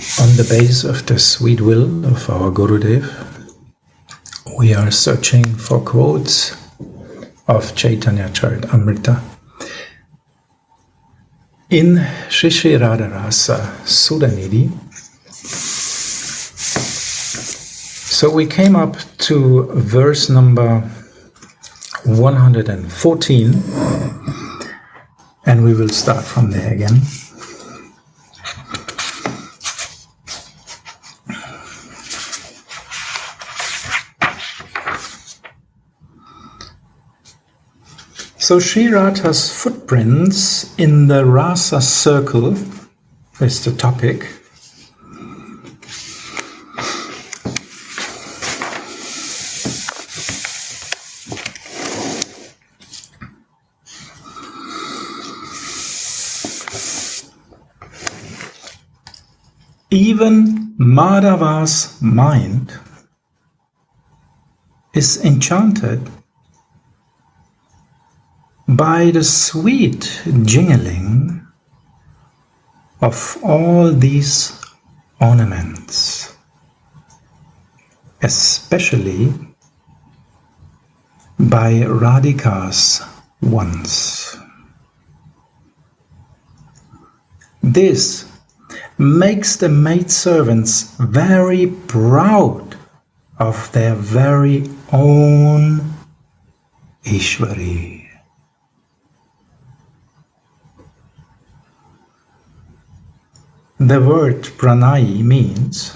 On the base of the sweet will of our Gurudev, we are searching for quotes of Caitanya Caritamrita in Shri Radha Rasa Sudhanidhi. So we came up to verse number 114, and we will start from there again. So Sri Radha's footprints in the Rasa circle is the topic. Even Madhava's mind is enchanted by the sweet jingling of all these ornaments, especially by Radhika's ones. This makes the maidservants very proud of their very own Ishwari. The word pranai means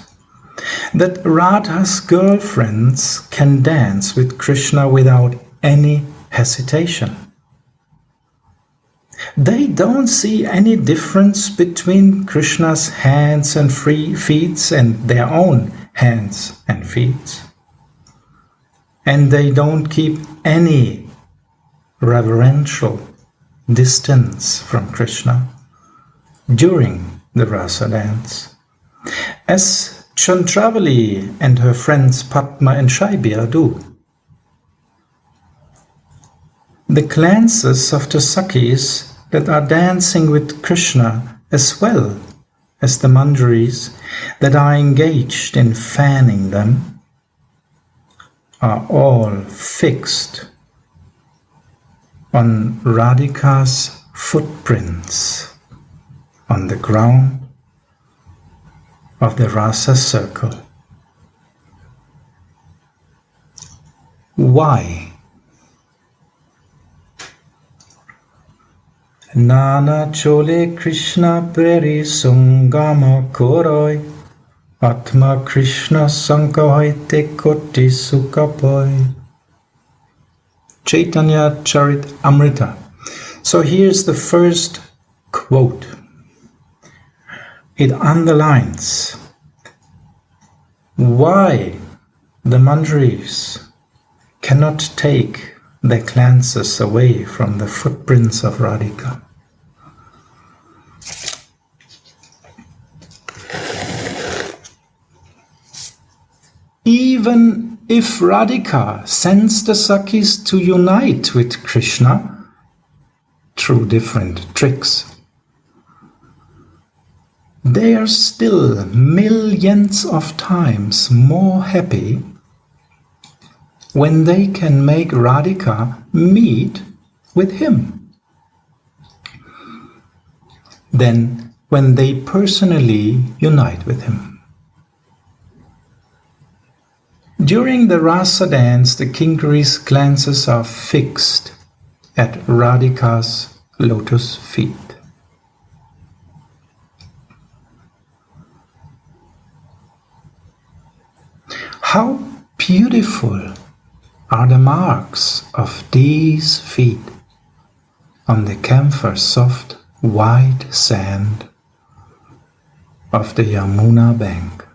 that Radha's girlfriends can dance with Krishna without any hesitation. They don't see any difference between Krishna's hands and feet and their own hands and feet. And they don't keep any reverential distance from Krishna during the Rasa dance, as Chandravali and her friends Padma and Shaibya do. The glances of the Sakhis that are dancing with Krishna, as well as the Manjaris that are engaged in fanning them, are all fixed on Radhika's footprints on the ground of the Rasa circle. Why? Nana chole Krishna peri sungama koroi, Atma Krishna sankahoite koti sukapoi. Caitanya Caritamrita. So here's the first quote. It underlines why the Manjaris cannot take their glances away from the footprints of Radhika. Even if Radhika sends the Sakhis to unite with Krishna through different tricks, they are still millions of times more happy when they can make Radhika meet with him than when they personally unite with him. During the Rasa dance, the Kinkaris' glances are fixed at Radhika's lotus feet. How beautiful are the marks of these feet on the camphor soft white sand of the Yamuna bank.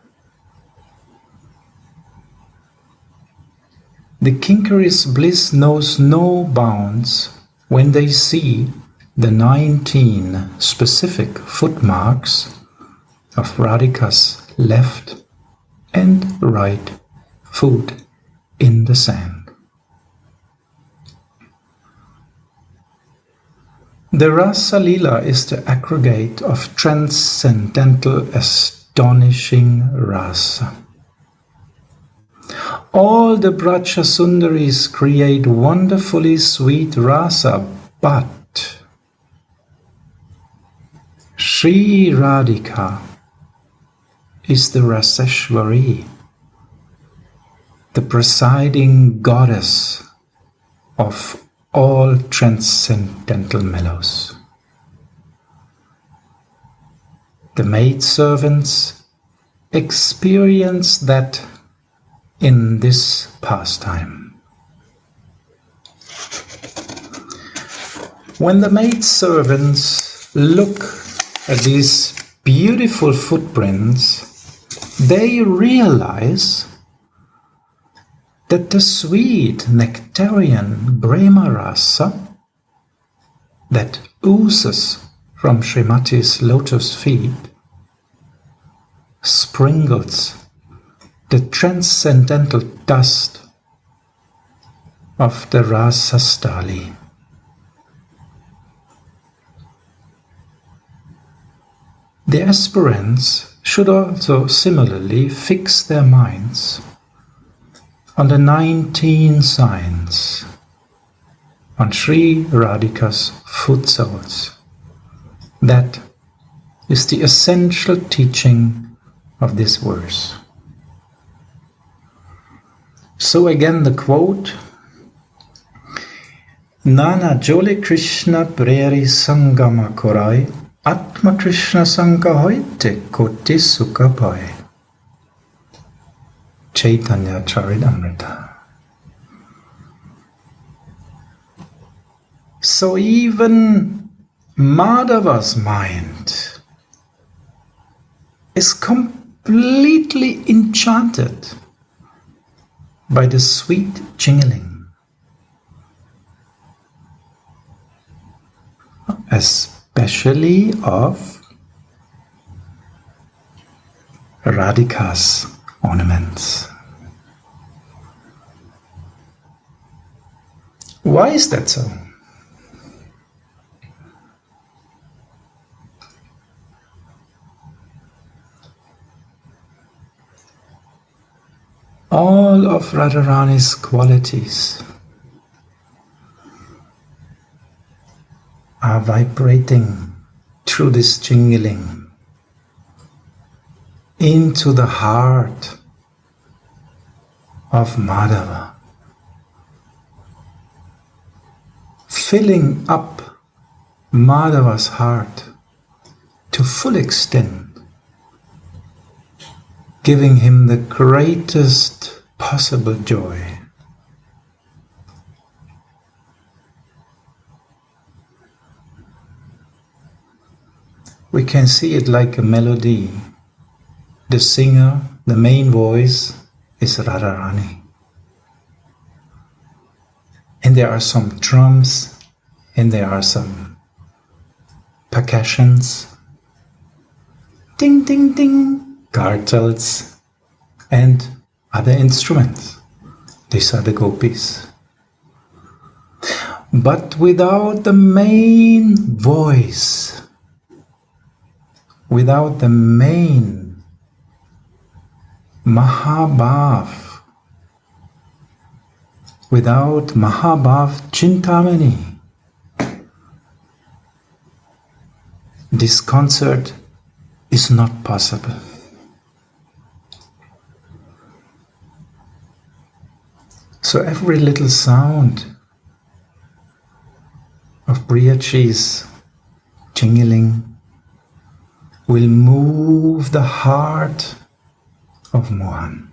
The Kinkaris' bliss knows no bounds when they see the 19 specific footmarks of Radhika's left and right foot in the sand. The Rasa Lila is the aggregate of transcendental astonishing rasa. All the Braja Sundaris create wonderfully sweet rasa, but Sri Radhika is the Raseshwari, the presiding goddess of all transcendental mellows. The maidservants experience that in this pastime. When the maidservants look at these beautiful footprints, they realize that the sweet nectarian Brahma Rasa that oozes from Srimati's lotus feet sprinkles the transcendental dust of the Rasa Stali. The aspirants should also similarly fix their minds on the 19 signs, on Sri Radhika's foot soles. That is the essential teaching of this verse. So again the quote, Nana Jole Krishna Preri Sangama Korai, Atma Krishna Sangha Hoite Koti Sukha Pai. Caitanya Caritamrita. So even Madhava's mind is completely enchanted by the sweet jingling, especially of Radhika's ornaments. Why is that so? All of Radharani's qualities are vibrating through this jingling into the heart of Madhava, filling up Madhava's heart to full extent, giving him the greatest possible joy. We can see it like a melody. The singer, the main voice, is Radharani. And there are some drums, and there are some percussions. Ding, ding, ding. Kartals and other instruments. These are the gopis. But without the main voice, without the main Mahabhav, without Mahabhav Chintamani, this concert is not possible. So every little sound of Priyaji's jingling will move the heart of Mohan.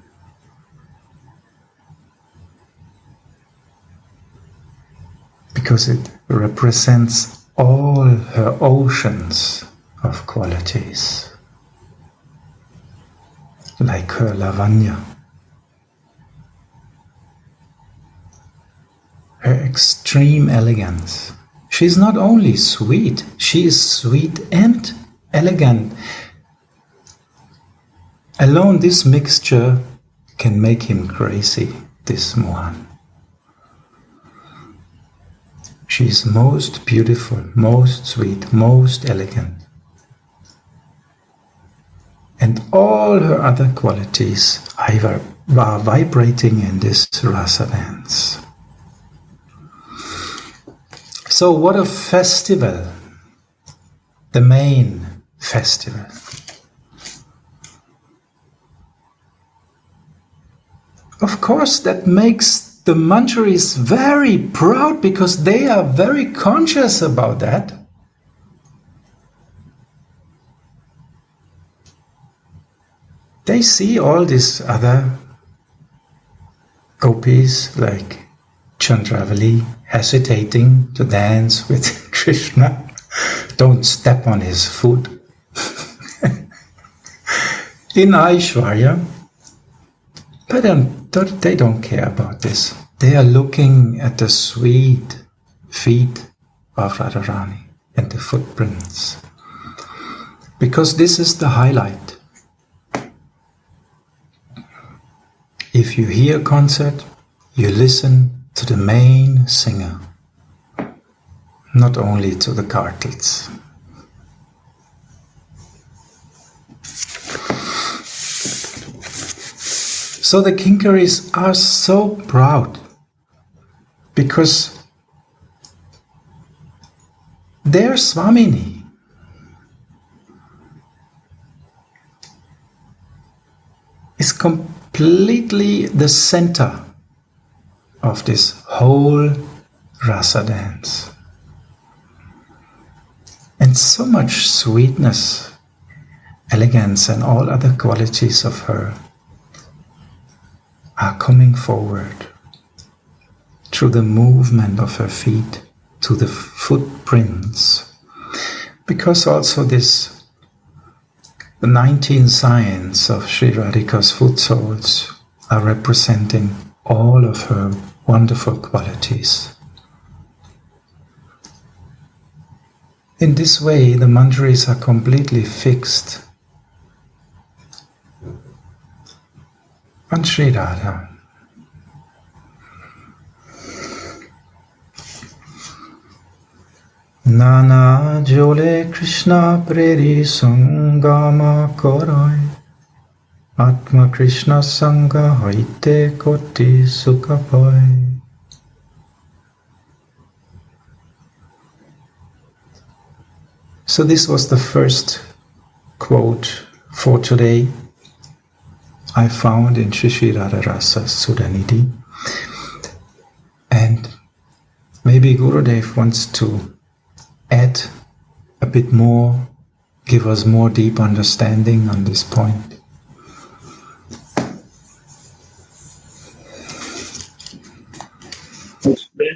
Because it represents all her oceans of qualities, like her lavanya, her extreme elegance. She's not only sweet, she is sweet and elegant. Alone this mixture can make him crazy, this Mohan. She is most beautiful, most sweet, most elegant. And all her other qualities are vibrating in this rasa dance. So what a festival, the main festival. Of course, that makes the Manjaris very proud because they are very conscious about that. They see all these other gopis like Chandravali hesitating to dance with Krishna. Don't step on his foot. In Aishwarya, but they don't care about this. They are looking at the sweet feet of Radharani and the footprints. Because this is the highlight. If you hear a concert, you listen to the main singer, not only to the kartals. So the Kinkaris are so proud because their Swamini is completely the center of this whole rasa dance. And so much sweetness, elegance, and all other qualities of her are coming forward through the movement of her feet to the footprints. Because also the 19 signs of Sri Radhika's foot soles are representing all of her wonderful qualities. In this way, the Manjaris are completely fixed on Sri Radha. Nana jole Krishna preri sangama koroi Atma Krishna sangha haite koti sukhapai. So this was the first quote for today I found in Shri Radha Rasa Sudhanidhi. And maybe Gurudev wants to add a bit more, give us more deep understanding on this point.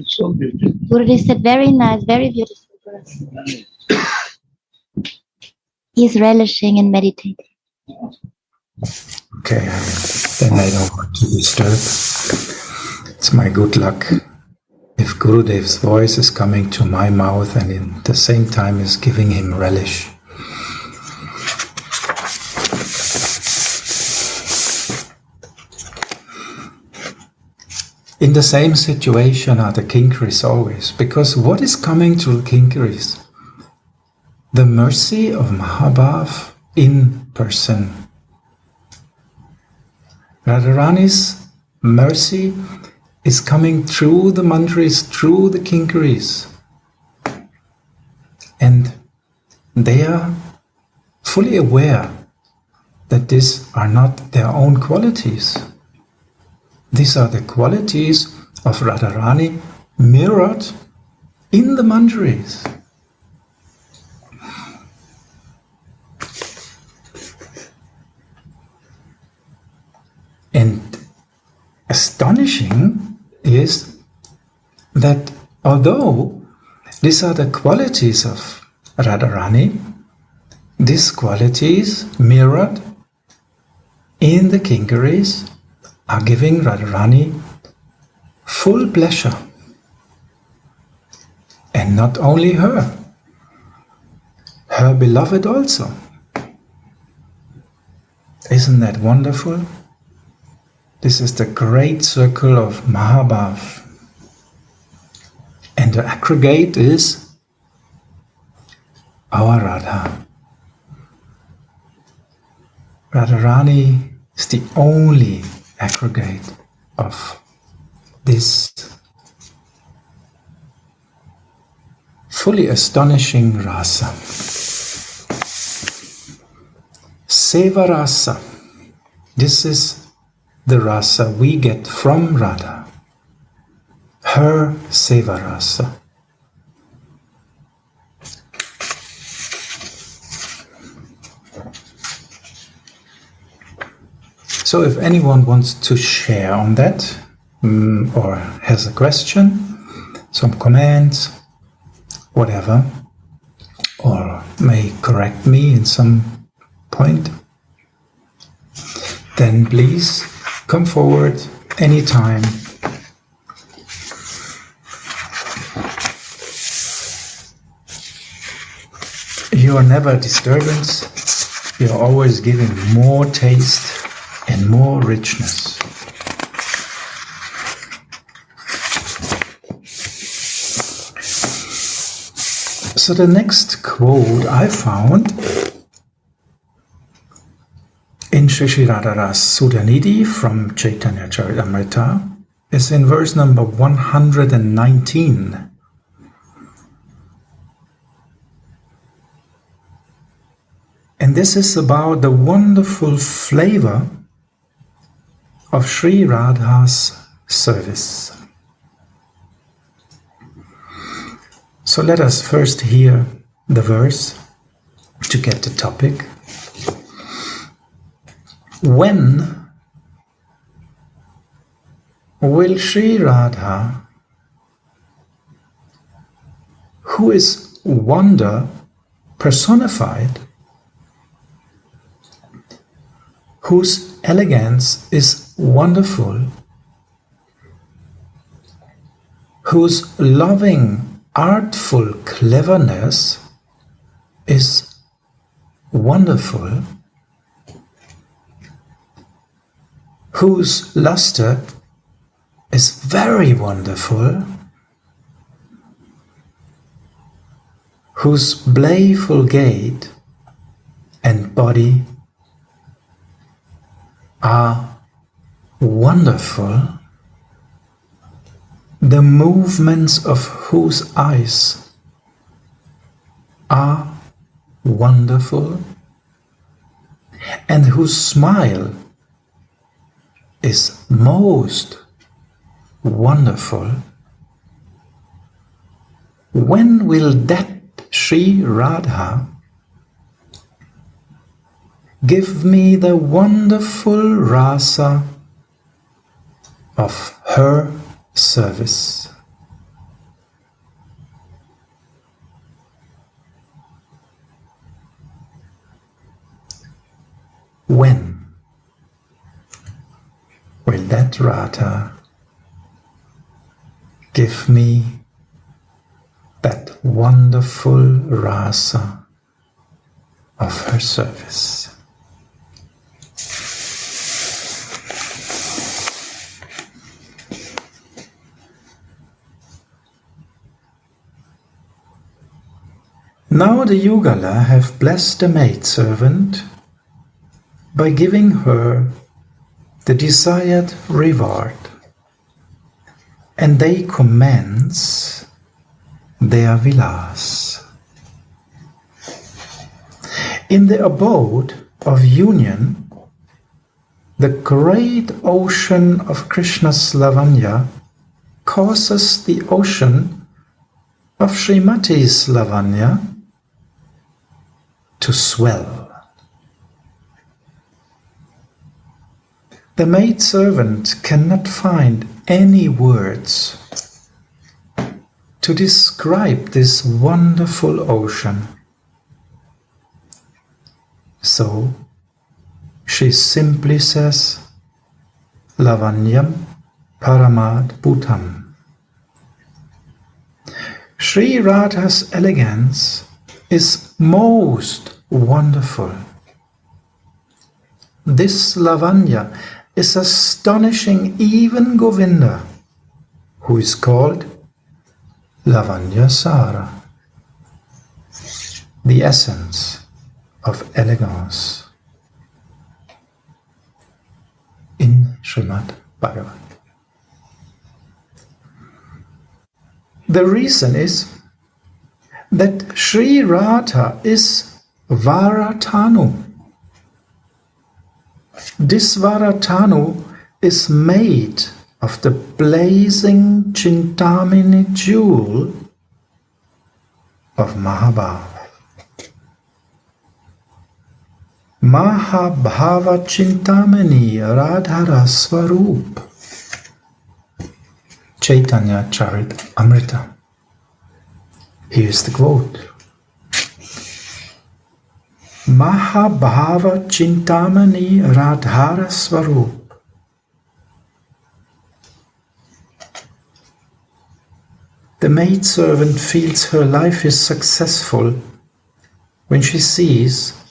So beautiful. Gurudev said very nice, very beautiful for us. He's relishing and meditating. Okay, then I don't want to disturb. It's my good luck if Gurudev's voice is coming to my mouth and at the same time is giving him relish. In the same situation are the Kinkaris always, because what is coming to the Kinkaris? The mercy of Mahabhav in person. Radharani's mercy is coming through the Manjaris, through the Kinkaris. And they are fully aware that these are not their own qualities. These are the qualities of Radharani mirrored in the Manjaris. And astonishing is that although these are the qualities of Radharani, these qualities mirrored in the Kinkaris are giving Radharani full pleasure. And not only her beloved also. Isn't that wonderful? This is the great circle of Mahabhav. And the aggregate is our Radha. Radharani is the only aggregate of this fully astonishing rasa. Seva rasa. This is the rasa we get from Radha. Her seva rasa. So if anyone wants to share on that, or has a question, some comments, whatever, or may correct me in some point, then please come forward anytime. You are never a disturbance. You are always giving more taste and more richness. So the next quote I found in Shri Radhara's Sudhanidhi from Caitanya Caritamrita is in verse number 119. And this is about the wonderful flavor of Sri Radha's service. So let us first hear the verse to get the topic. When will Sri Radha, who is wonder personified, whose elegance is wonderful, whose loving, artful cleverness is wonderful, whose luster is very wonderful, whose playful gait and body are wonderful, the movements of whose eyes are wonderful, and whose smile is most wonderful. When will that Sri Radha give me the wonderful rasa of her service? When will that Radha give me that wonderful rasa of her service? Now the Yugala have blessed the maidservant by giving her the desired reward, and they commence their vilas. In the abode of union, the great ocean of Krishna's Lavanya causes the ocean of Srimati's Lavanya to swell. The maidservant cannot find any words to describe this wonderful ocean. So she simply says, Lavanyam Paramad Bhutam. Sri Radha's elegance is most wonderful. This Lavanya is astonishing even Govinda, who is called Lavanya Sara, the essence of elegance. Srimad Bhagavat. The reason is that Sri Radha is Varatanu. This Varatanu is made of the blazing Chintamani jewel of Mahabhava. Mahabhava Chintamani Radhara Swarup. Caitanya Charitamrita. Here's the quote. Mahabhava Chintamani Radhara Swarup. The maidservant feels her life is successful when she sees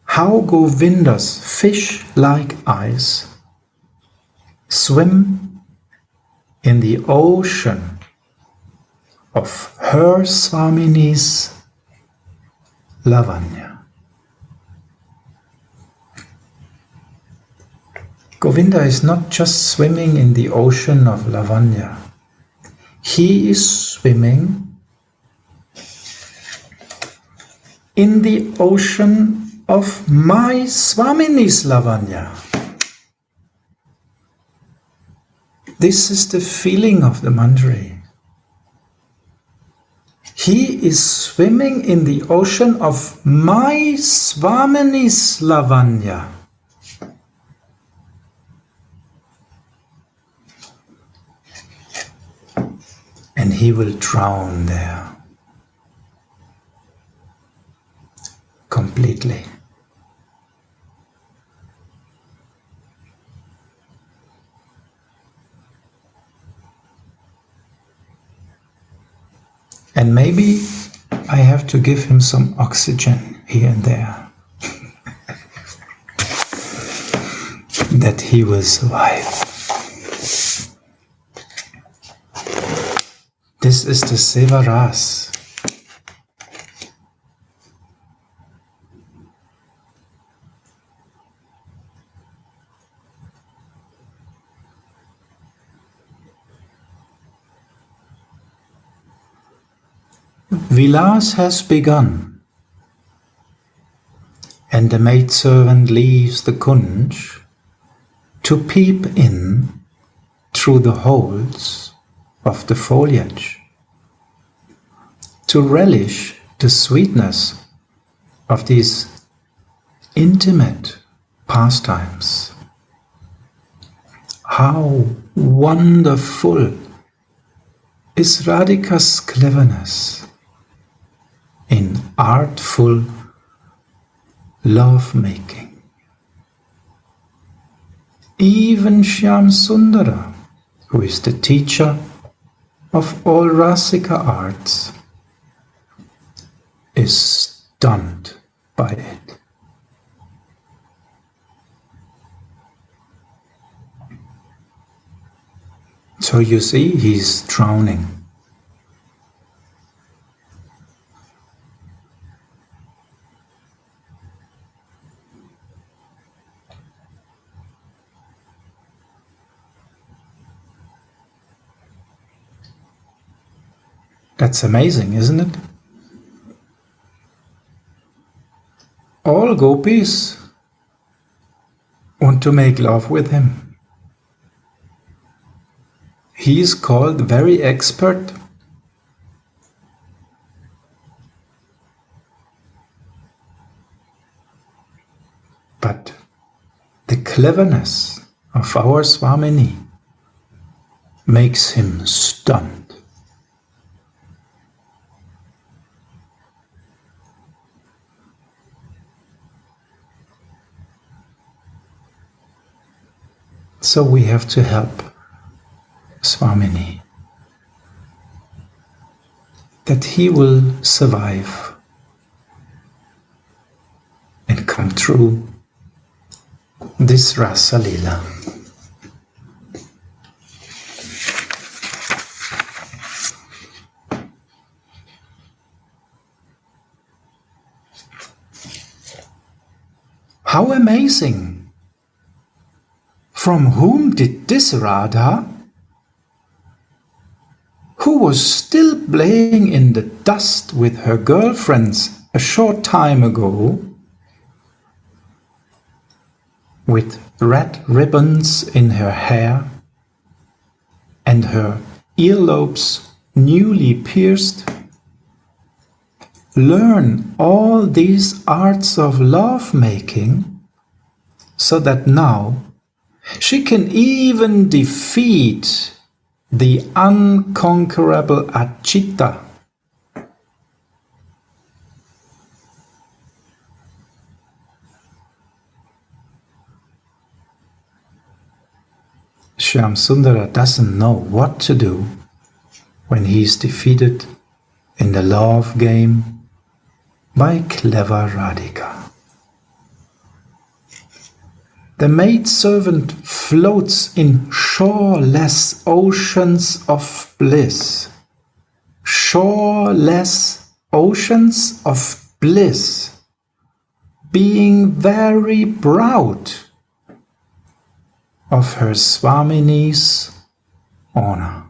how Govinda's fish-like eyes swim in the ocean of her Swamini's Lavanya. Govinda is not just swimming in the ocean of Lavanya. He is swimming in the ocean of my Swamini's Lavanya. This is the feeling of the Manjari. He is swimming in the ocean of my Swamini's Lavanya. And he will drown there completely. And maybe I have to give him some oxygen here and there that he will survive. This is the Seva Ras. Vilas has begun, and the maidservant leaves the kunj to peep in through the holes of the foliage, to relish the sweetness of these intimate pastimes. How wonderful is Radhika's cleverness in artful love-making. Even Shyam Sundara, who is the teacher of all Rasika arts, is stunned by it. So you see, he's drowning. That's amazing, isn't it? All gopis want to make love with him. He is called very expert. But the cleverness of our Swamini makes him stunned. So we have to help Swamini, that he will survive and come through this Rasa Lila. How amazing From whom did this, Radha? Who was still playing in the dust with her girlfriends a short time ago, with red ribbons in her hair and her earlobes newly pierced, learn all these arts of love-making so that now she can even defeat the unconquerable Achita. Shyamsundara doesn't know what to do when he's defeated in the love game by clever Radhika. The maidservant floats in shoreless oceans of bliss. Shoreless oceans of bliss, being very proud of her Swamini's honor.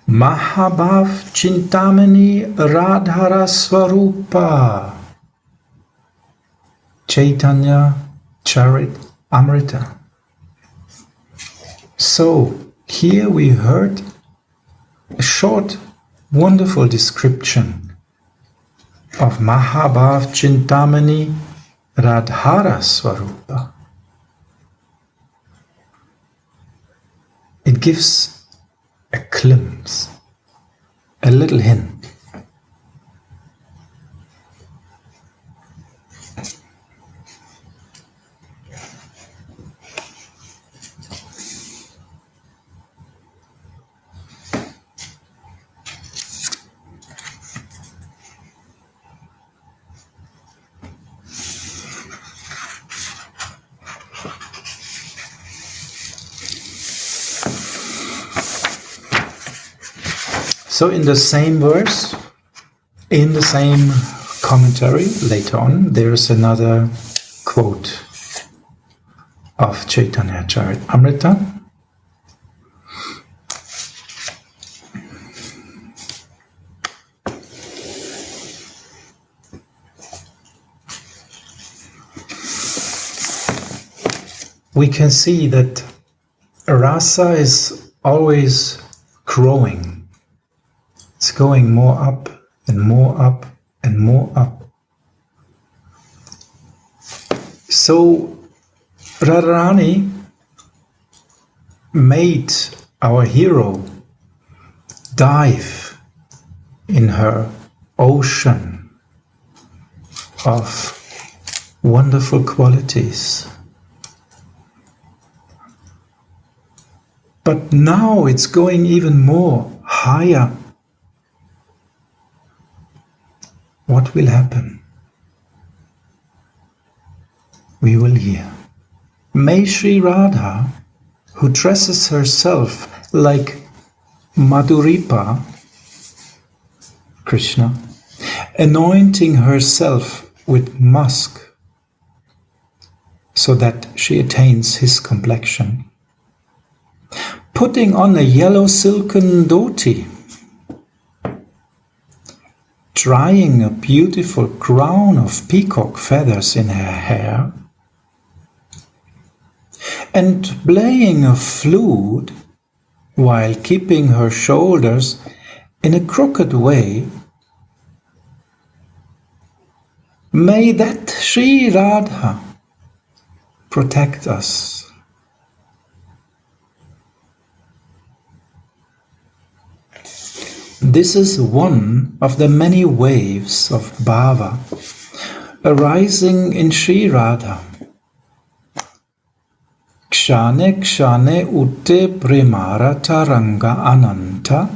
Mahabhav Chintamani Radhara Swarupa. Caitanya Charitamrita. So, here we heard a short, wonderful description of Mahabhav Chintamani Radhara Swarupa. It gives a glimpse, a little hint. So in the same verse, in the same commentary later on, there's another quote of Caitanya Charitamrita. We can see that Rasa is always growing. It's going more up and more up and more up. So Radharani made our hero dive in her ocean of wonderful qualities. But now it's going even more higher. What will happen? We will hear. May Sri Radha, who dresses herself like Madhuripa, Krishna, anointing herself with musk so that she attains his complexion, putting on a yellow silken dhoti, drying a beautiful crown of peacock feathers in her hair, and playing a flute while keeping her shoulders in a crooked way. May that Sri Radha protect us. This is one of the many waves of bhava arising in Sri Radha. Kshane kshane utte premara taranga ananta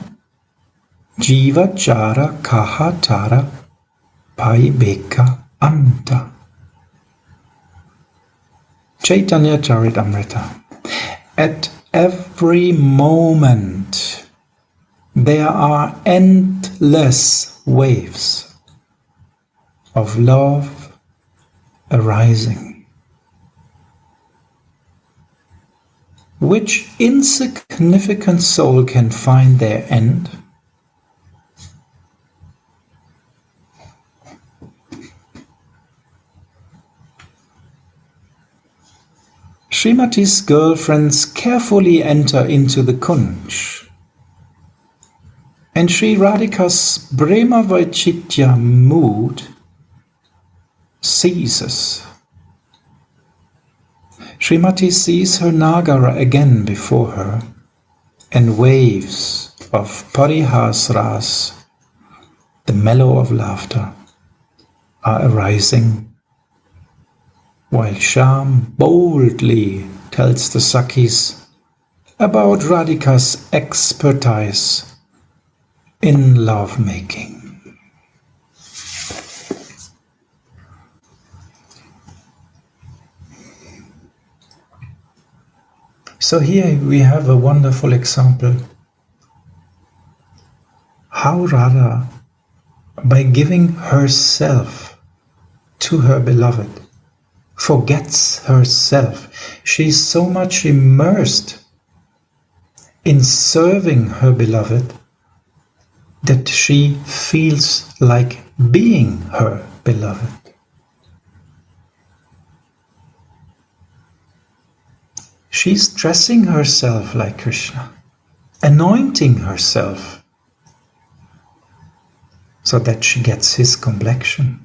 jiva chara kaha tara pai beka anta. Caitanya Charitamrita. At every moment there are endless waves of love arising. Which insignificant soul can find their end? Srimati's girlfriends carefully enter into the kunj, and Sri Radhika's Brahma Vaichitya mood ceases. Srimati sees her Nagara again before her, and waves of Parihasras, the mellow of laughter, are arising, while Shyam boldly tells the Sakhis about Radhika's expertise in love-making. So here we have a wonderful example how Radha, by giving herself to her beloved, forgets herself. She's so much immersed in serving her beloved that she feels like being her beloved. She's dressing herself like Krishna, anointing herself so that she gets his complexion.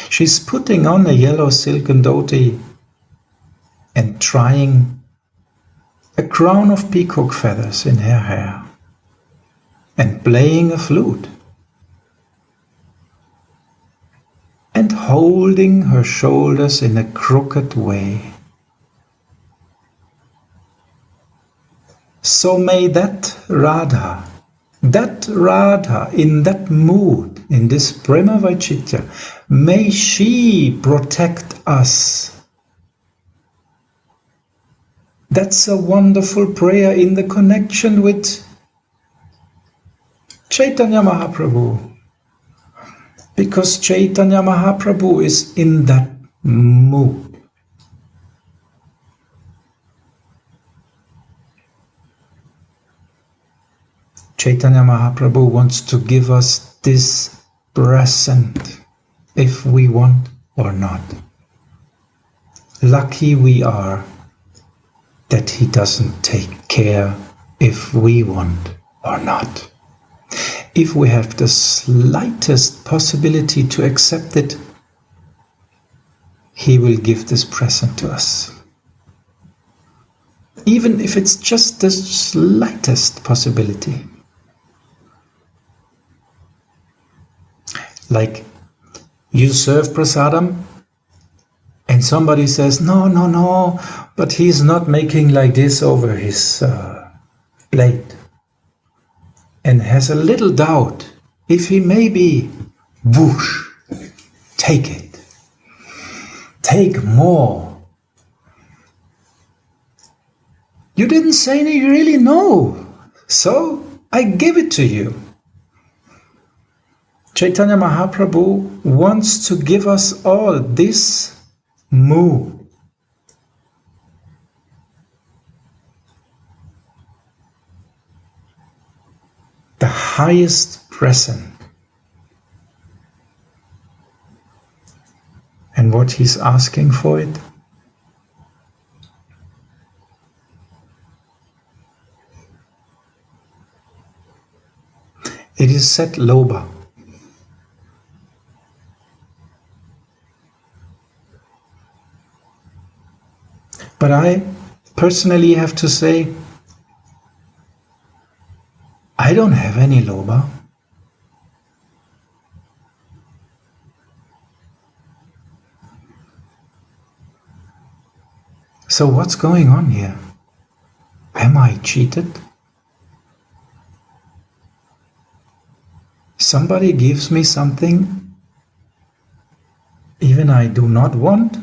She's putting on a yellow silken dhoti and trying a crown of peacock feathers in her hair and playing a flute and holding her shoulders in a crooked way. So may that Radha in that mood, in this Prema Vaichitya, may she protect us. That's a wonderful prayer in the connection with Caitanya Mahaprabhu. Because Caitanya Mahaprabhu is in that mood. Caitanya Mahaprabhu wants to give us this present, if we want or not. Lucky we are that he doesn't take care if we want or not. If we have the slightest possibility to accept it, he will give this present to us. Even if it's just the slightest possibility. Like you serve prasadam and somebody says, no, but he's not making like this over his plate. And has a little doubt if he may be, whoosh, take it. Take more. You didn't say any really no, so I give it to you. Caitanya Mahaprabhu wants to give us all this mood. The highest present. And what he's asking for it? It is said loba. But I personally have to say, I don't have any lobha. So what's going on here? Am I cheated? Somebody gives me something even I do not want?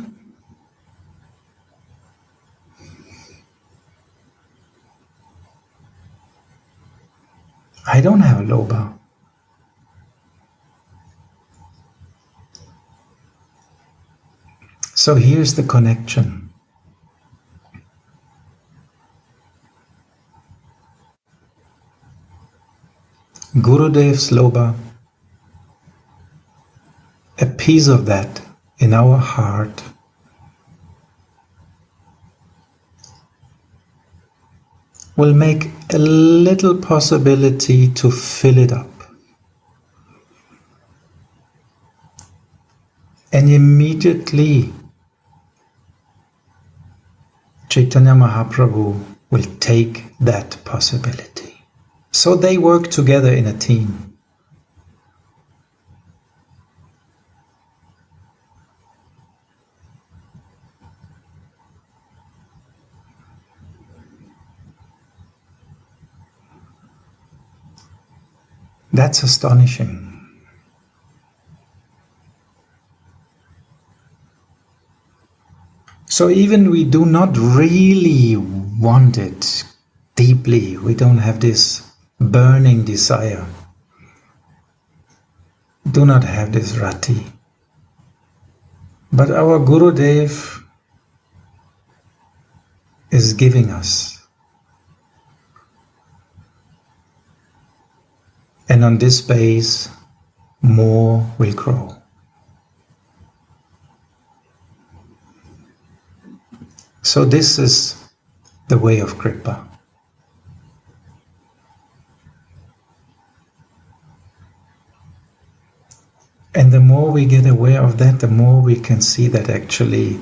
I don't have lobha. So here's the connection. Gurudev's Loba, a piece of that in our heart will make a little possibility to fill it up. And immediately Caitanya Mahaprabhu will take that possibility. So they work together in a team. That's astonishing. So even we do not really want it deeply, we don't have this burning desire, do not have this rati. But our Gurudev is giving us. And on this base, more will grow. So this is the way of Kripa. And the more we get aware of that, the more we can see that actually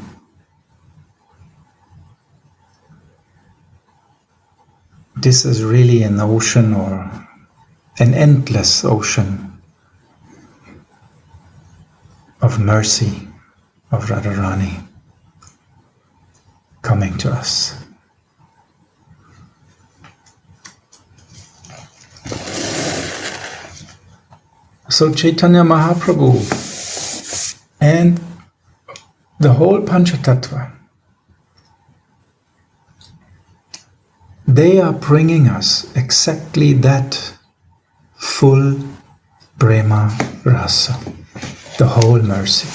this is really an ocean, or an endless ocean of mercy of Radharani coming to us. So Caitanya Mahaprabhu and the whole Panchatattva, they are bringing us exactly that full prema rasa, the whole mercy.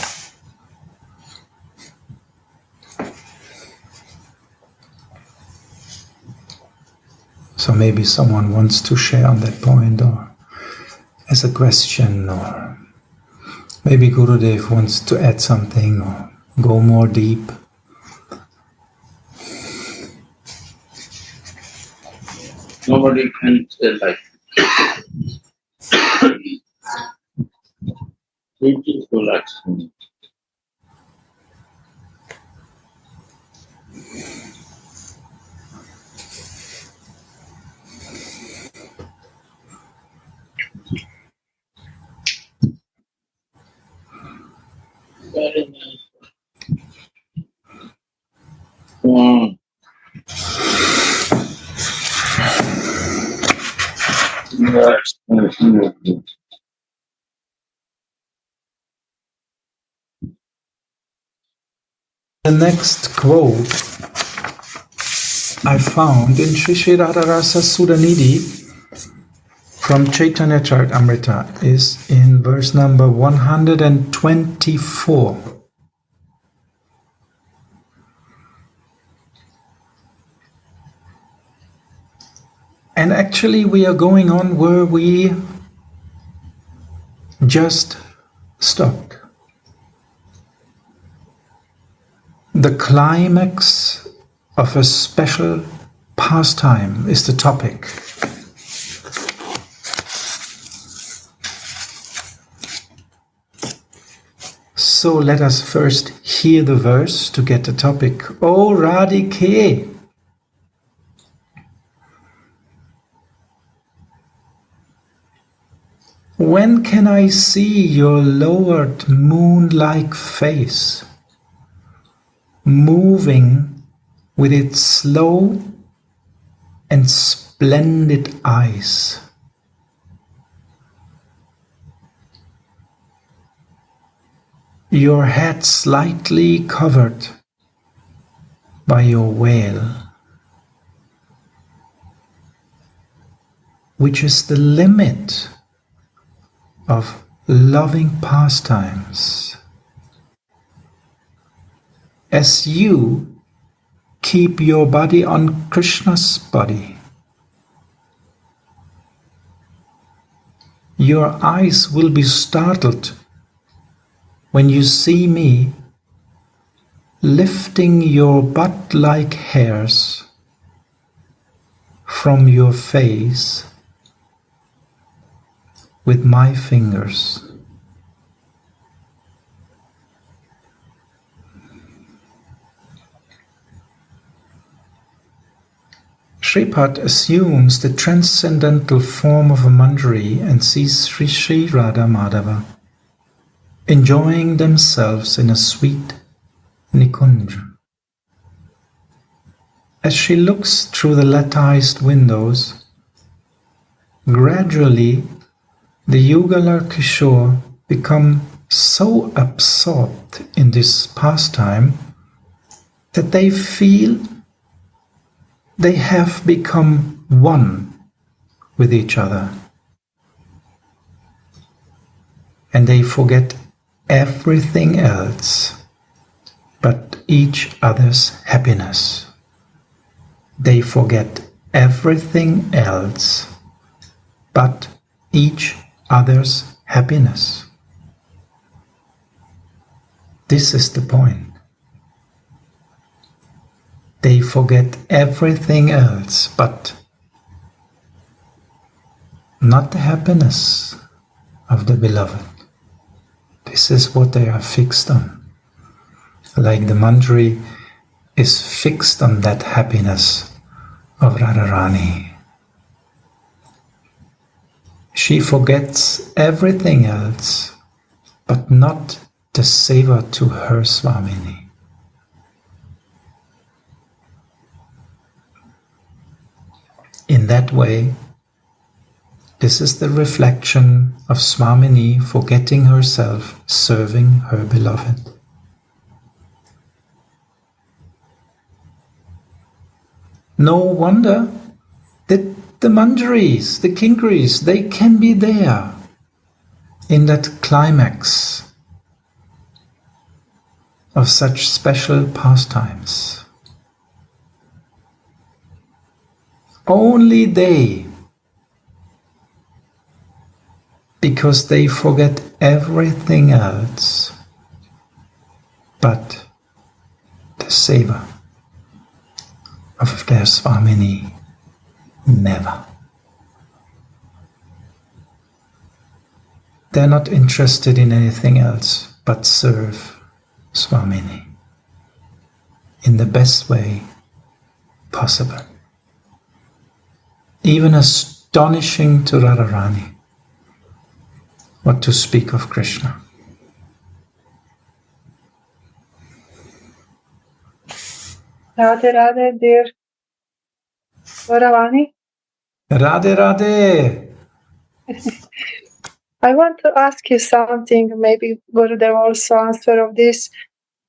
So maybe someone wants to share on that point, or as a question, or maybe Gurudev wants to add something or go more deep. Nobody can say like beautiful action. Very nice. Wow. Yes, definitely. The next quote I found in Sri Sri Radha Rasa Sudhanidhi from Caitanya Charitamrita is in verse number 124. And actually we are going on where we just stopped. The climax of a special pastime is the topic. So let us first hear the verse to get the topic. O Radhike, when can I see your lowered moon-like face, moving with its slow and splendid eyes? Your head slightly covered by your veil, which is the limit of loving pastimes. as you keep your body on Krishna's body. Your eyes will be startled when you see me lifting your butt-like hairs from your face with my fingers. Shripad assumes the transcendental form of a manjari and sees Sri Radha Madhava enjoying themselves in a sweet nikunja. As she looks through the latticed windows, gradually the Yugala Kishore become so absorbed in this pastime that they feel they have become one with each other, and they forget everything else but each other's happiness. They forget everything else but each other's happiness. This is the point. They forget everything else but not the happiness of the beloved. This is what they are fixed on. Like the manjari is fixed on that happiness of Radharani. She forgets everything else but not the seva to her Swamini. In that way, this is the reflection of Swamini forgetting herself, serving her beloved. No wonder that the manjaris, the kinkaris, they can be there in that climax of such special pastimes. Only they, because they forget everything else but the seva of their Swamini, never. They're not interested in anything else but serve Swamini in the best way possible. Even astonishing to Radharani, what to speak of Krishna. Radhe Radhe, dear Radharani. Radhe Radhe! I want to ask you something, maybe Gurudev also answer of this.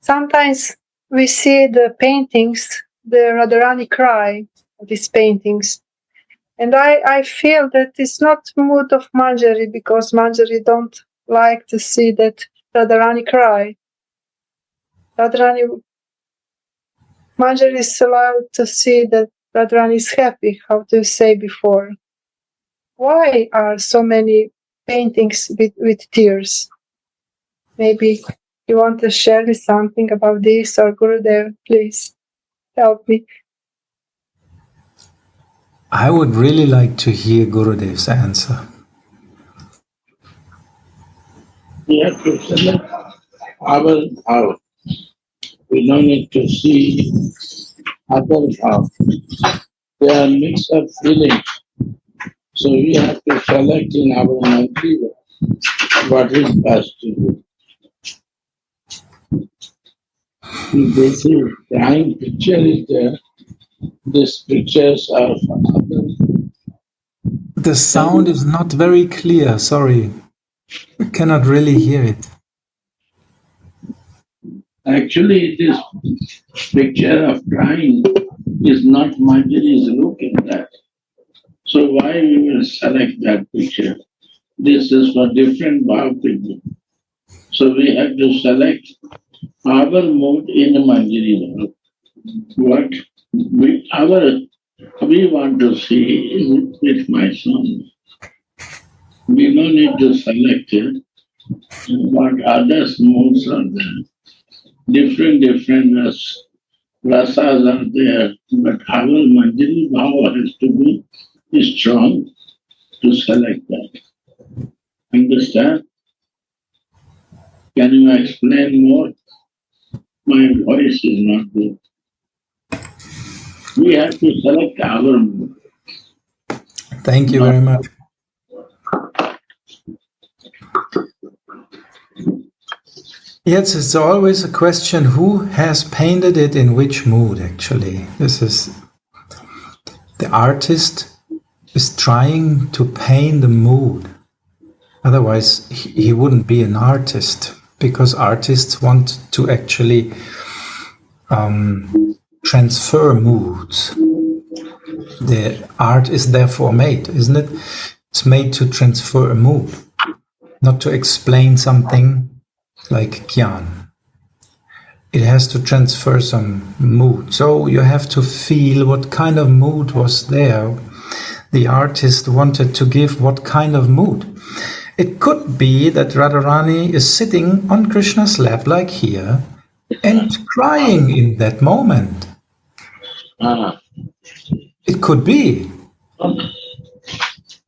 Sometimes we see the paintings, the Radharani cry, these paintings. And I feel that it's not mood of Manjari, because Manjari don't like to see that Radharani cry. Manjari is allowed to see that Radharani is happy, how to say before. Why are so many paintings with tears? Maybe you want to share me something about this, or Gurudev, please help me. I would really like to hear Gurudev's answer. We have to select our house. We don't need to see other house. They are mixed up feelings. So we have to select in our mind what is best to do. If they see crying picture is there, these pictures are from others. The sound is not very clear, sorry. We cannot really hear it. Actually, this picture of crying is not Manjari is looking at. So why we will select that picture? This is for different bhav people. So we have to select our mood in Manjari, what we want to see with my son. We don't need to select it, what others' moods are there. Different rasas are there, but our Manjari Bhava has to be strong to select that. Understand? Can you explain more? My voice is not good. We have to select our mood. Thank you very much. Yes, it's always a question who has painted it in which mood, actually. This is the artist is trying to paint the mood. Otherwise, he wouldn't be an artist, because artists want to actually transfer moods. The art is therefore made, isn't it? It's made to transfer a mood, not to explain something like Gyan. It has to transfer some mood. So you have to feel what kind of mood was there. The artist wanted to give what kind of mood. It could be that Radharani is sitting on Krishna's lap like here and crying in that moment. It could be.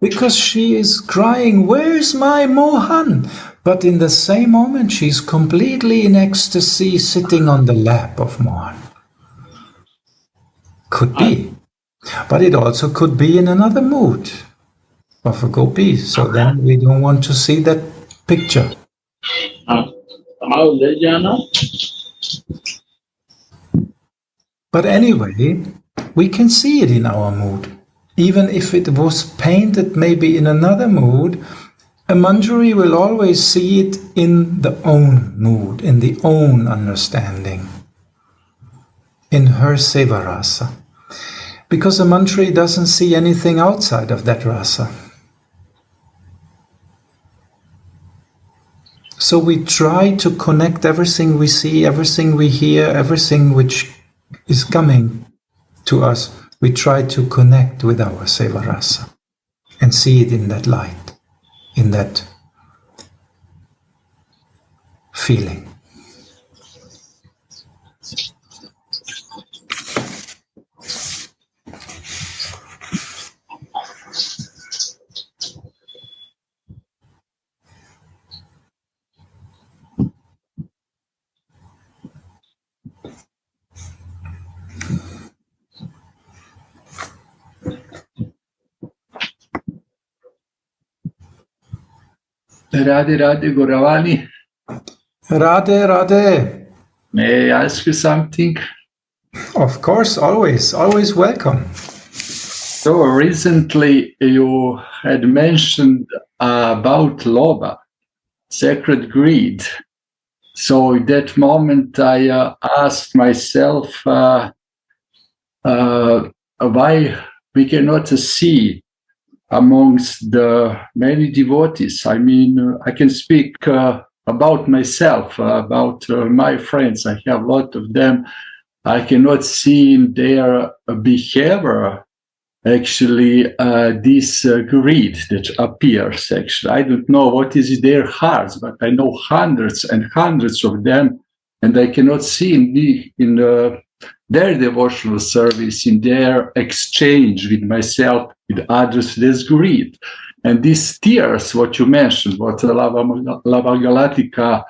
Because she is crying, "Where's my Mohan?" But in the same moment, she's completely in ecstasy sitting on the lap of Mohan. Could be. But it also could be in another mood of a gopi. So then we don't want to see that picture. But anyway, we can see it in our mood. Even if it was painted maybe in another mood, a Manjari will always see it in the own mood, in the own understanding, in her seva rasa. Because a Manjari doesn't see anything outside of that rasa. So we try to connect everything we see, everything we hear, everything which is coming to us. We try to connect with our seva rasa and see it in that light, in that feeling. Radhe Radhe Gauravani. Radhe Radhe. May I ask you something? Of course, always welcome. So recently you had mentioned about Lobha, sacred greed. So in that moment I asked myself why we cannot see amongst the many devotees. I mean, I can speak about myself, about my friends. I have a lot of them. I cannot see in their behavior actually this greed that appears. Actually, I don't know what is in their hearts, but I know hundreds and hundreds of them, and I cannot see in their devotional service, in their exchange with myself, with others, this greed. And these tears, what you mentioned, what Lava Galatika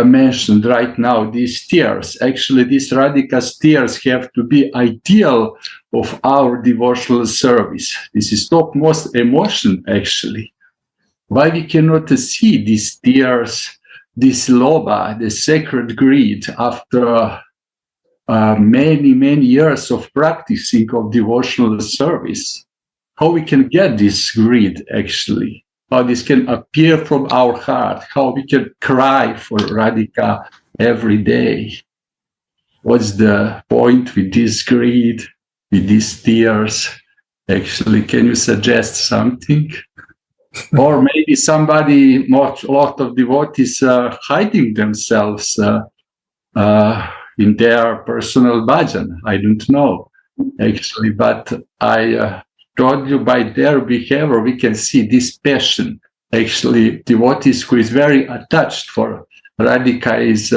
mentioned right now, these tears, actually these Radhika's tears have to be ideal of our devotional service. This is topmost emotion, actually. Why we cannot see these tears, this Lobha, the sacred greed, after many years of practicing of devotional service? How we can get this greed, actually? How this can appear from our heart? How we can cry for Radhika every day? What's the point with this greed, with these tears? Actually, can you suggest something? Or maybe somebody, a lot of devotees hiding themselves in their personal bhajan. I don't know actually, but I told you by their behavior we can see this passion. Actually, devotees who is very attached for Radhika is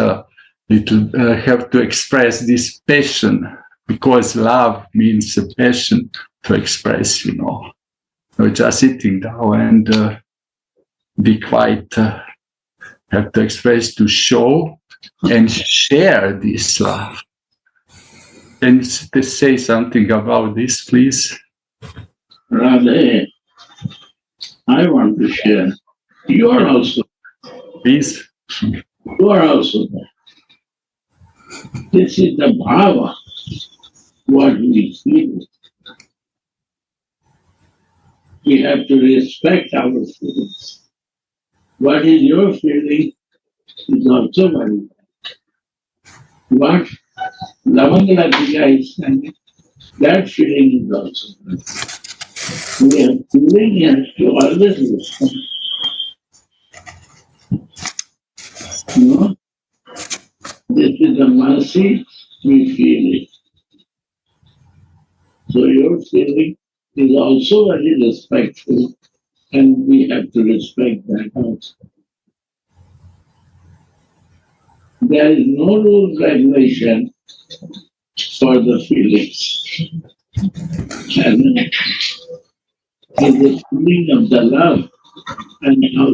have to express this passion, because love means a passion to express, So just sitting down and be quite, have to express, to show and share this love. Can you say something about this, please? Radha, I want to share. You are also. Please. You are also there. This is the bhava, what we feel. We have to respect our feelings. What is your feeling is also valid. What Lavangaladika is saying, that feeling is also valid. We have feeling has to always respect. This is a mercy, we feel it. So your feeling is also very respectful, and we have to respect that also. There is no rule regulation for the feelings. And in the feeling of the love, and how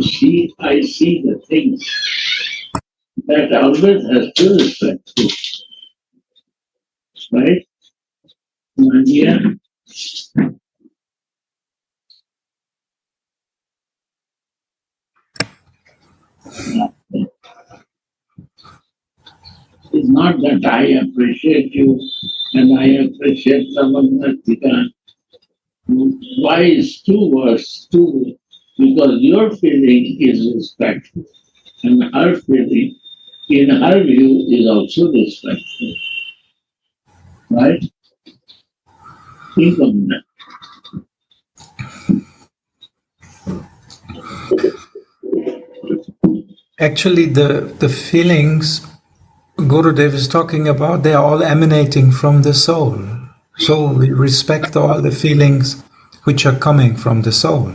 I see the things, that always has to respect it. Right? Maria? It's not that I appreciate you and I appreciate Lavangaladika. Why is two words? Two, because your feeling is respectful, and her feeling, in her view, is also respectful. Right? Think of that. Actually, the feelings Gurudev is talking about, they are all emanating from the soul. So we respect all the feelings which are coming from the soul.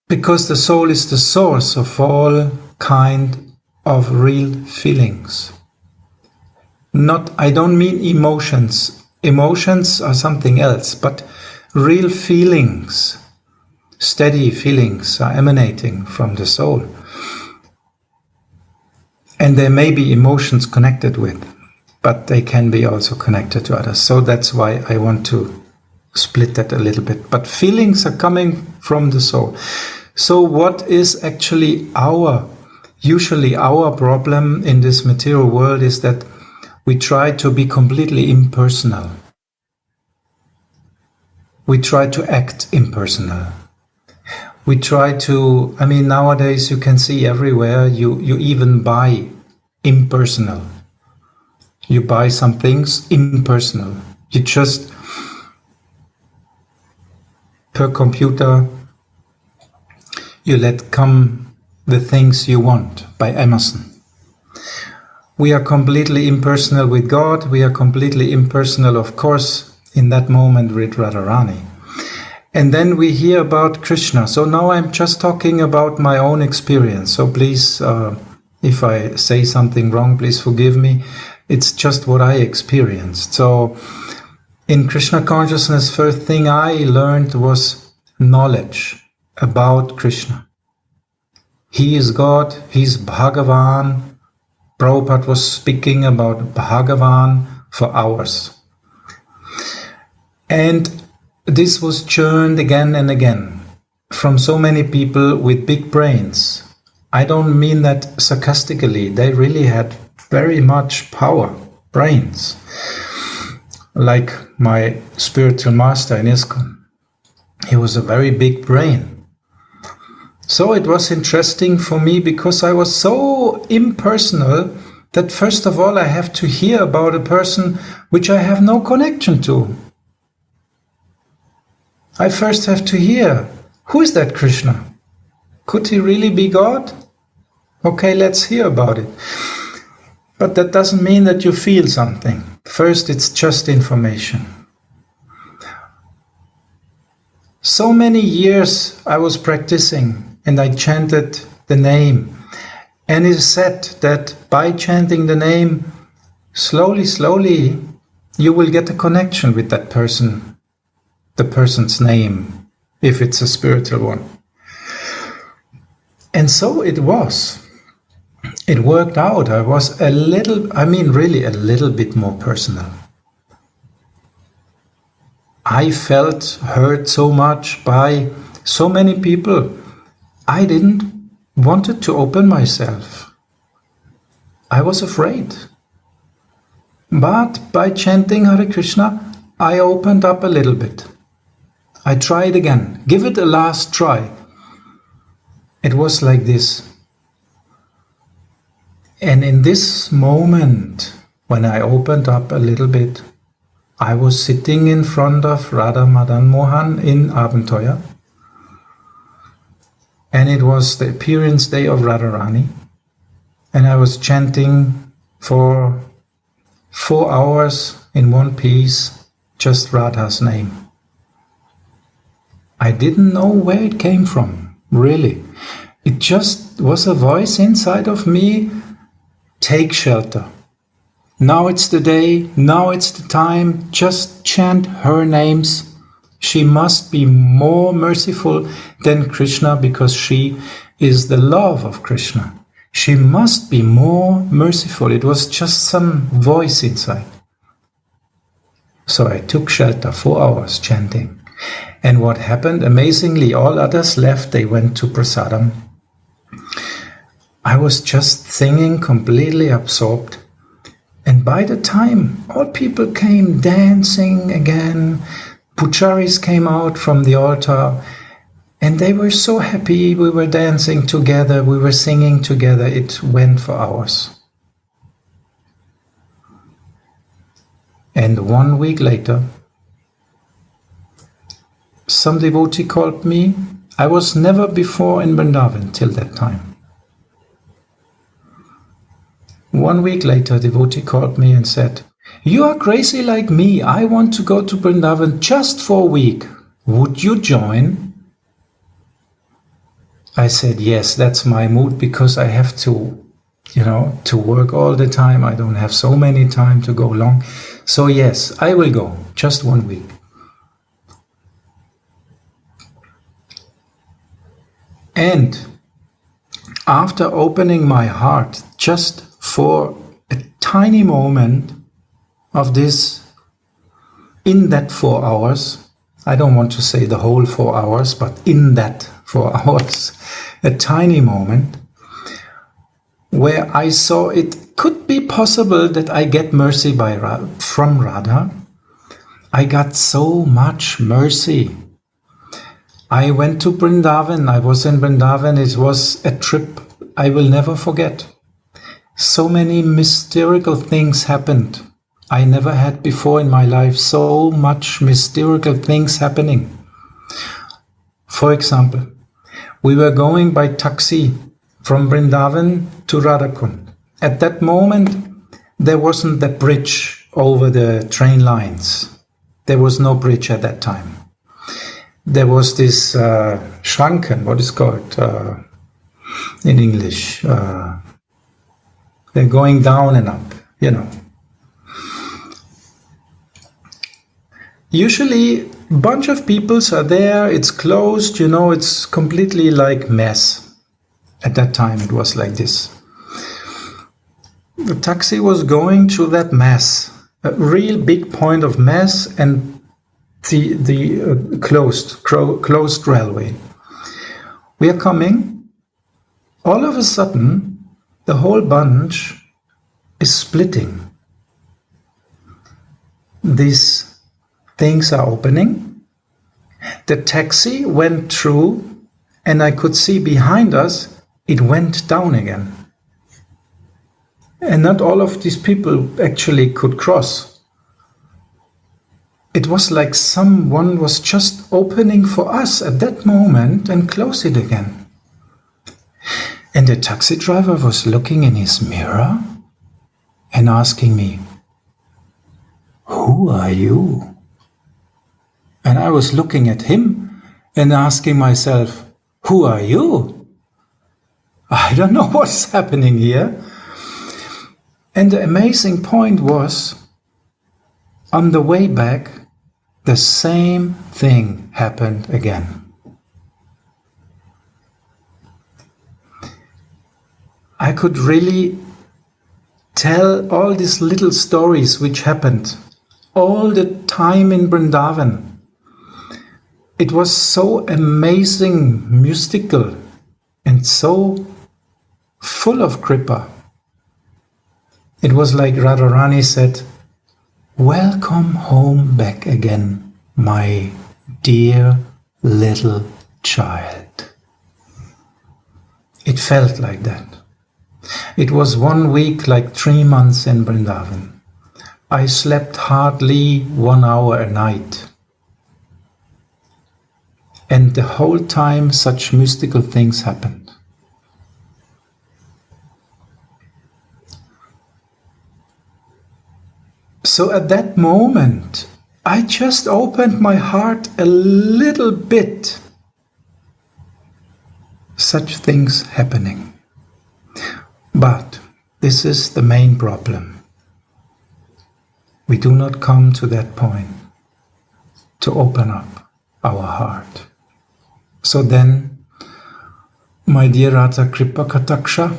Because the soul is the source of all kind of real feelings. I don't mean emotions. Emotions are something else, but real feelings, steady feelings are emanating from the soul. And there may be emotions connected with, but they can be also connected to others. So that's why I want to split that a little bit. But feelings are coming from the soul. So what is actually usually our problem in this material world is that we try to be completely impersonal. We try to act impersonal. We try to, nowadays you can see everywhere, you even buy impersonal. You buy some things impersonal. You just, per computer, you let come the things you want by Amazon. We are completely impersonal with God. We are completely impersonal, of course, in that moment with Radharani. And then we hear about Krishna. So now I'm just talking about my own experience. So please, if I say something wrong, please forgive me. It's just what I experienced. So in Krishna consciousness, first thing I learned was knowledge about Krishna. He is God. He's Bhagavan. Prabhupada was speaking about Bhagavan for hours. And this was churned again and again from so many people with big brains. I don't mean that sarcastically. They really had very much power, brains. Like my spiritual master in ISKCON. He was a very big brain. So it was interesting for me because I was so impersonal that first of all I have to hear about a person which I have no connection to. I first have to hear, who is that Krishna? Could he really be God? Okay, let's hear about it. But that doesn't mean that you feel something. First, it's just information. So many years I was practicing and I chanted the name. And it is said that by chanting the name, slowly, you will get a connection with that person, the person's name, if it's a spiritual one. And so it was. It worked out. I was really a little bit more personal. I felt hurt so much by so many people. I didn't wanted to open myself. I was afraid. But by chanting Hare Krishna, I opened up a little bit. I tried again. Give it a last try. It was like this. And in this moment, when I opened up a little bit, I was sitting in front of Radha Madan Mohan in Abenteuer. And it was the appearance day of Radharani. And I was chanting for 4 hours in one piece, just Radha's name. I didn't know where it came from, really. It just was a voice inside of me. Take shelter. Now it's the day, now it's the time, just chant her names. She must be more merciful than Krishna because she is the love of Krishna. She must be more merciful. It was just some voice inside. So I took shelter, 4 hours chanting. And what happened? Amazingly, all others left. They went to prasadam. I was just singing, completely absorbed. And by the time all people came dancing again, pujaris came out from the altar, and they were so happy. We were dancing together, we were singing together. It went for hours. And 1 week later, some devotee called me. I was never before in Vrindavan till that time. 1 week later, devotee called me and said, "You are crazy like me. I want to go to Vrindavan just for a week. Would you join?" I said, yes, that's my mood because I have to, to work all the time. I don't have so many time to go long. So yes, I will go just 1 week. And after opening my heart just for a tiny moment of this, in that 4 hours, I don't want to say the whole 4 hours, but in that 4 hours, a tiny moment where I saw it could be possible that I get mercy from Radha. I got so much mercy. I went to Vrindavan. I was in Vrindavan. It was a trip I will never forget. So many mystical things happened. I never had before in my life so much mystical things happening. For example, we were going by taxi from Vrindavan to Radhakund. At that moment, there wasn't the bridge over the train lines. There was no bridge at that time. There was this Schranken, what is called in English. They're going down and up, Usually, a bunch of people are there, it's closed, it's completely like mess. At that time, it was like this. The taxi was going through that mess, a real big point of mess, and the closed railway. We are coming. All of a sudden, the whole bunch is splitting. These things are opening. The taxi went through, and I could see behind us, it went down again. And not all of these people actually could cross. It was like someone was just opening for us at that moment and close it again. And the taxi driver was looking in his mirror and asking me, "Who are you?" And I was looking at him and asking myself, "Who are you?" I don't know what's happening here. And the amazing point was, on the way back, the same thing happened again. I could really tell all these little stories which happened all the time in Vrindavan. It was so amazing, mystical, and so full of kripa. It was like Radharani said, "Welcome home back again, my dear little child." It felt like that. It was 1 week like 3 months in Vrindavan. I slept hardly 1 hour a night. And the whole time such mystical things happened. So at that moment, I just opened my heart a little bit. Such things happening. But this is the main problem. We do not come to that point to open up our heart. So then, my dear Radha Kripa Kataksha,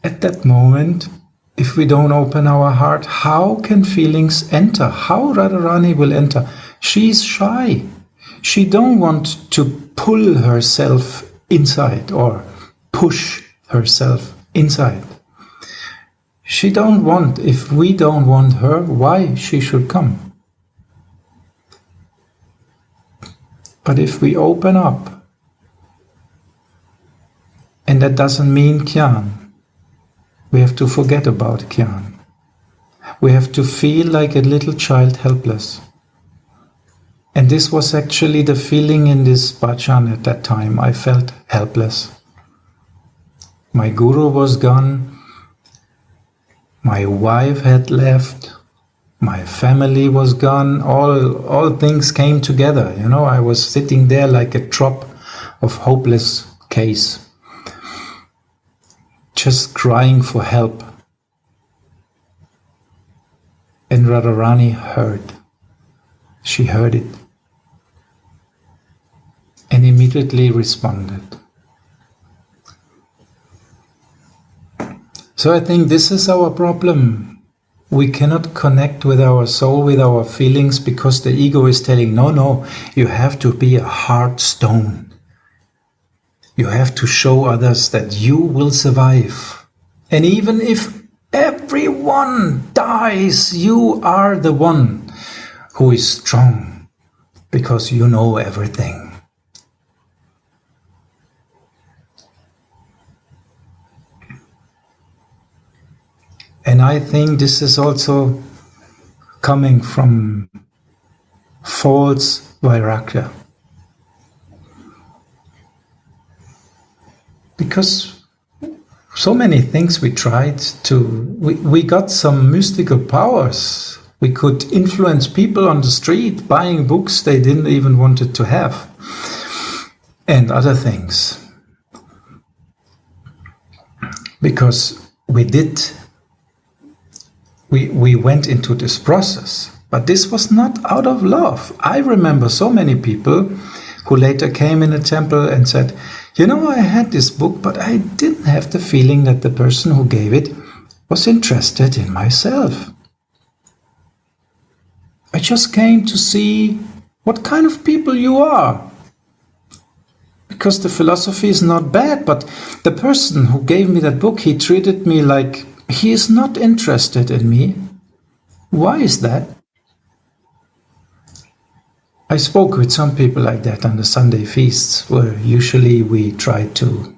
at that moment, if we don't open our heart, how can feelings enter? How Radharani will enter? She's shy. She don't want to pull herself inside or push herself inside. She don't want, if we don't want her, why she should come? But if we open up, and that doesn't mean Gyan, we have to forget about Gyan. We have to feel like a little child, helpless. And this was actually the feeling in this bhajan at that time. I felt helpless. My guru was gone. My wife had left. My family was gone. All things came together. You know, I was sitting there like a drop of hopeless case, just crying for help. And Radharani heard. She heard it and immediately responded. So I think this is our problem. We cannot connect with our soul, with our feelings, because the ego is telling, no, you have to be a hard stone. You have to show others that you will survive. And even if everyone dies, you are the one who is strong, because you know everything. And I think this is also coming from false vairagya. Because so many things we tried to, we got some mystical powers. We could influence people on the street buying books they didn't even wanted to have, and other things. Because we went into this process, but this was not out of love. I remember so many people who later came in a temple and said, I had this book, but I didn't have the feeling that the person who gave it was interested in myself. I just came to see what kind of people you are. Because the philosophy is not bad, but the person who gave me that book, he treated me like he is not interested in me. Why is that? I spoke with some people like that on the Sunday feasts, where usually we try to,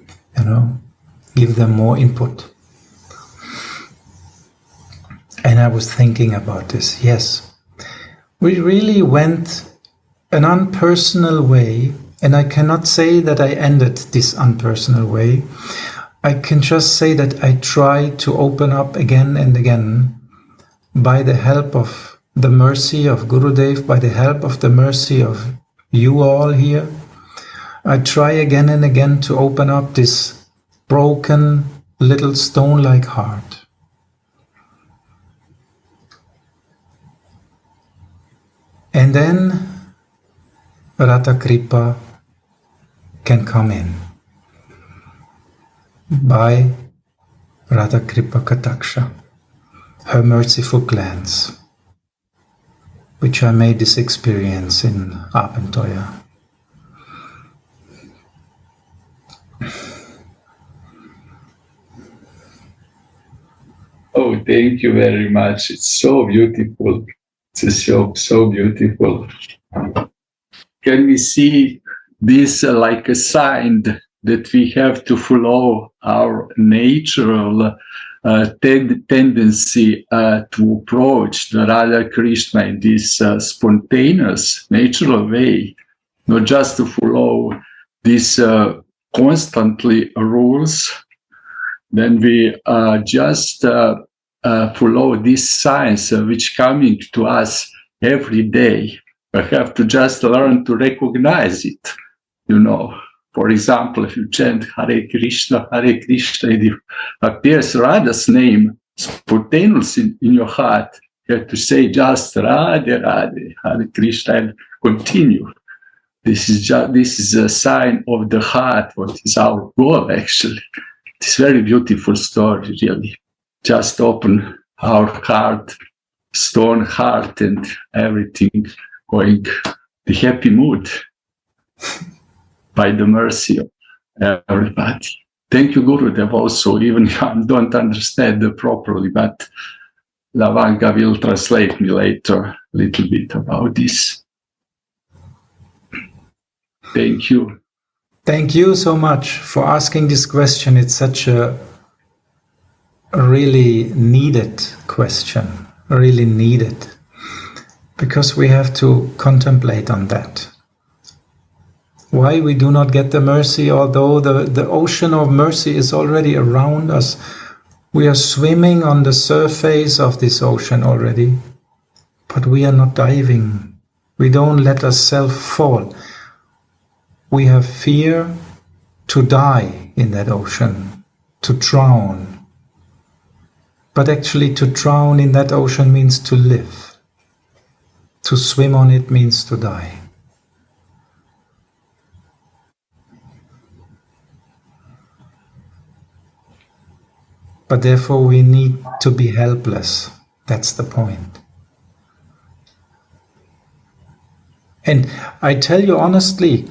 give them more input. And I was thinking about this. Yes, we really went an unpersonal way And I cannot say that I ended this unpersonal way. I can just say that I try to open up again and again by the help of the mercy of Gurudev, by the help of the mercy of you all here. I try again and again to open up this broken little stone-like heart. And then Radha Kripa can come in by Radha Kripa Kataksha, her merciful glance, which I made this experience in Abenteuer. Oh, thank you very much. It's so beautiful. It's so beautiful. Can we see this like a sign that we have to follow our natural tendency to approach the Radha Krishna in this spontaneous, natural way, not just to follow these constantly rules? Then we just follow these signs which coming to us every day. We have to just learn to recognize it. You know, for example, if you chant Hare Krishna, and it appears Radha's name spontaneously in your heart, you have to say just Radhe, Radhe, Hare Krishna, and continue. This is a sign of the heart, what is our goal actually. It's a very beautiful story, really. Just open our heart, stone heart, and everything going the happy mood by the mercy of everybody. Thank you, Gurudev, also, even if I don't understand properly, but Lavanga will translate me later a little bit about this. Thank you. Thank you so much for asking this question. It's such a really needed question, really needed, because we have to contemplate on that. Why we do not get the mercy, although the ocean of mercy is already around us. We are swimming on the surface of this ocean already, but we are not diving. We don't let ourselves fall. We have fear to die in that ocean, to drown. But actually to drown in that ocean means to live. To swim on it means to die. But therefore we need to be helpless. That's the point. And I tell you honestly,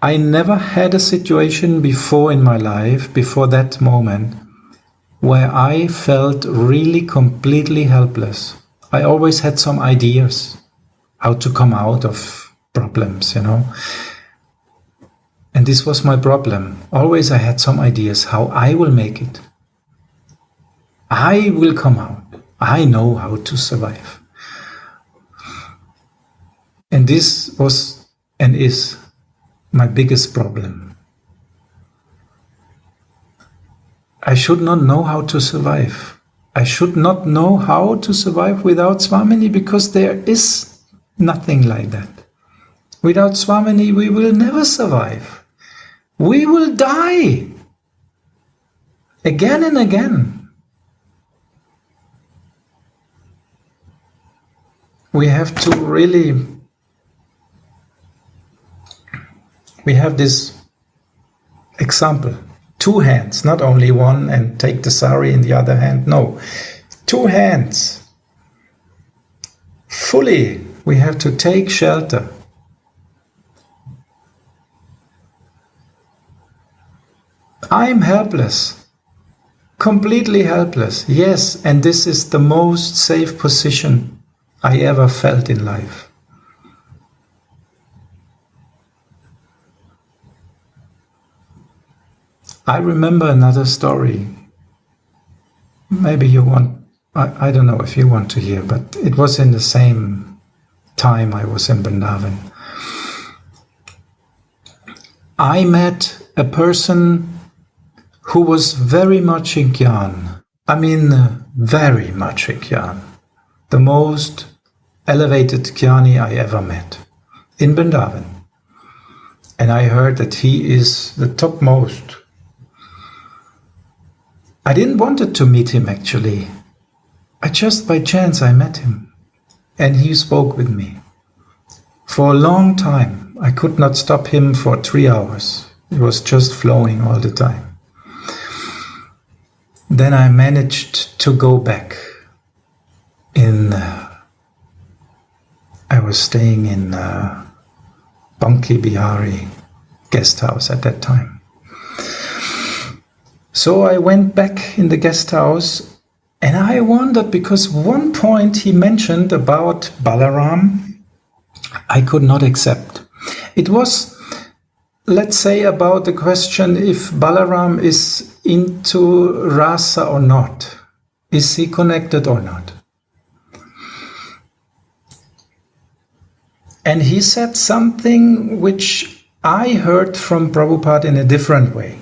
I never had a situation before in my life, before that moment, where I felt really completely helpless. I always had some ideas how to come out of problems, you know. And this was my problem. Always I had some ideas how I will make it. I will come out. I know how to survive. And this was and is my biggest problem. I should not know how to survive. I should not know how to survive without Swamini, because there is nothing like that. Without Swamini, we will never survive. We will die again and again. We have to really, we have this example, 2 hands, not only one and take the sari in the other hand, no, 2 hands. Fully, we have to take shelter. I'm helpless, completely helpless, yes, and this is the most safe position I ever felt in life. I remember another story. Maybe you want, I don't know if you want to hear, but it was in the same time I was in Vrindavan. I met a person who was very much in Gyan. I mean, very much in Gyan. The most elevated Jnani I ever met in Vrindavan. And I heard that he is the topmost. I didn't want to meet him actually. Just by chance I met him. And he spoke with me. For a long time. I could not stop him for 3 hours. It was just flowing all the time. Then I managed to go back. I was staying in Banki Bihari guest house at that time. So I went back in the guest house and I wondered, because one point he mentioned about Balaram, I could not accept. It was, let's say, about the question if Balaram is into Rasa or not. Is he connected or not? And he said something which I heard from Prabhupada in a different way.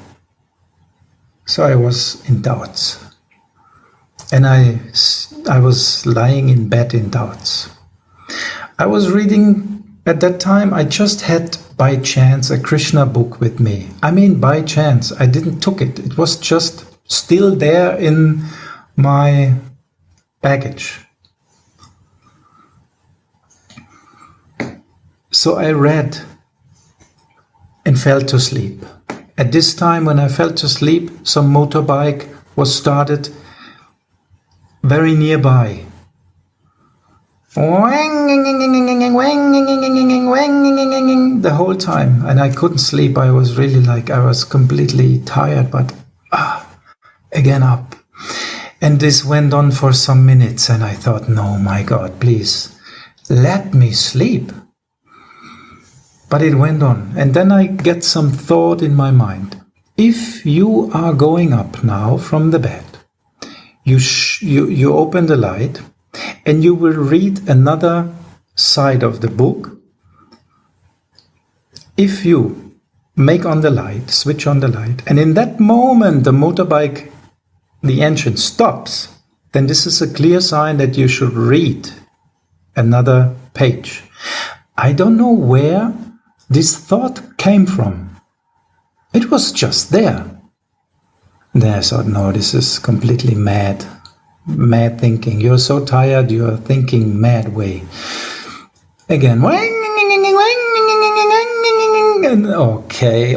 So I was in doubts. And I was lying in bed in doubts. I was reading at that time, I just had by chance a Krishna book with me. I mean, by chance, I didn't took it. It was just still there in my baggage. So I read and fell to sleep. At this time, when I fell to sleep, some motorbike was started very nearby. The whole time, and I couldn't sleep. I was really I was completely tired, but again up. And this went on for some minutes, and I thought, no, my God, please, let me sleep. But it went on, and then I get some thought in my mind. If you are going up now from the bed, you open the light, and you will read another side of the book. If you make on the light, switch on the light, and in that moment the motorbike, the engine stops, then this is a clear sign that you should read another page. I don't know where this thought came from. It was just there. Then I thought, no, this is completely mad thinking. You're so tired, you're thinking mad way. Again, and okay,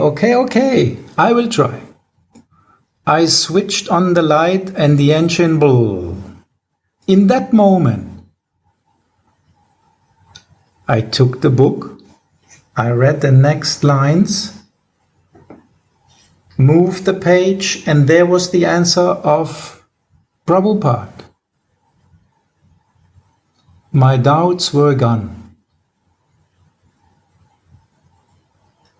I will try. I switched on the light and the engine blew. In that moment, I took the book, I read the next lines, moved the page, and there was the answer of Prabhupada. My doubts were gone.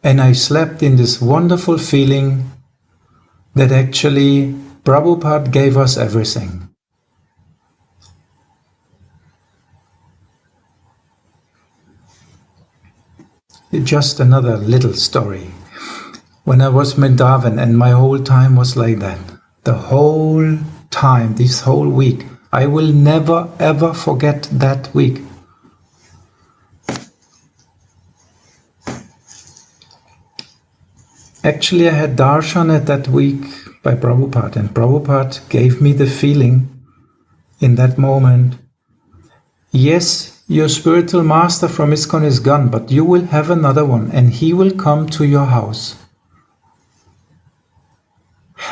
And I slept in this wonderful feeling that actually Prabhupada gave us everything. Just another little story. When I was in Vrindavan, and my whole time was like that. The whole time, this whole week, I will never ever forget that week. Actually, I had darshan at that week by Prabhupada, and Prabhupada gave me the feeling in that moment, yes, your spiritual master from ISKCON is gone, but you will have another one, and he will come to your house.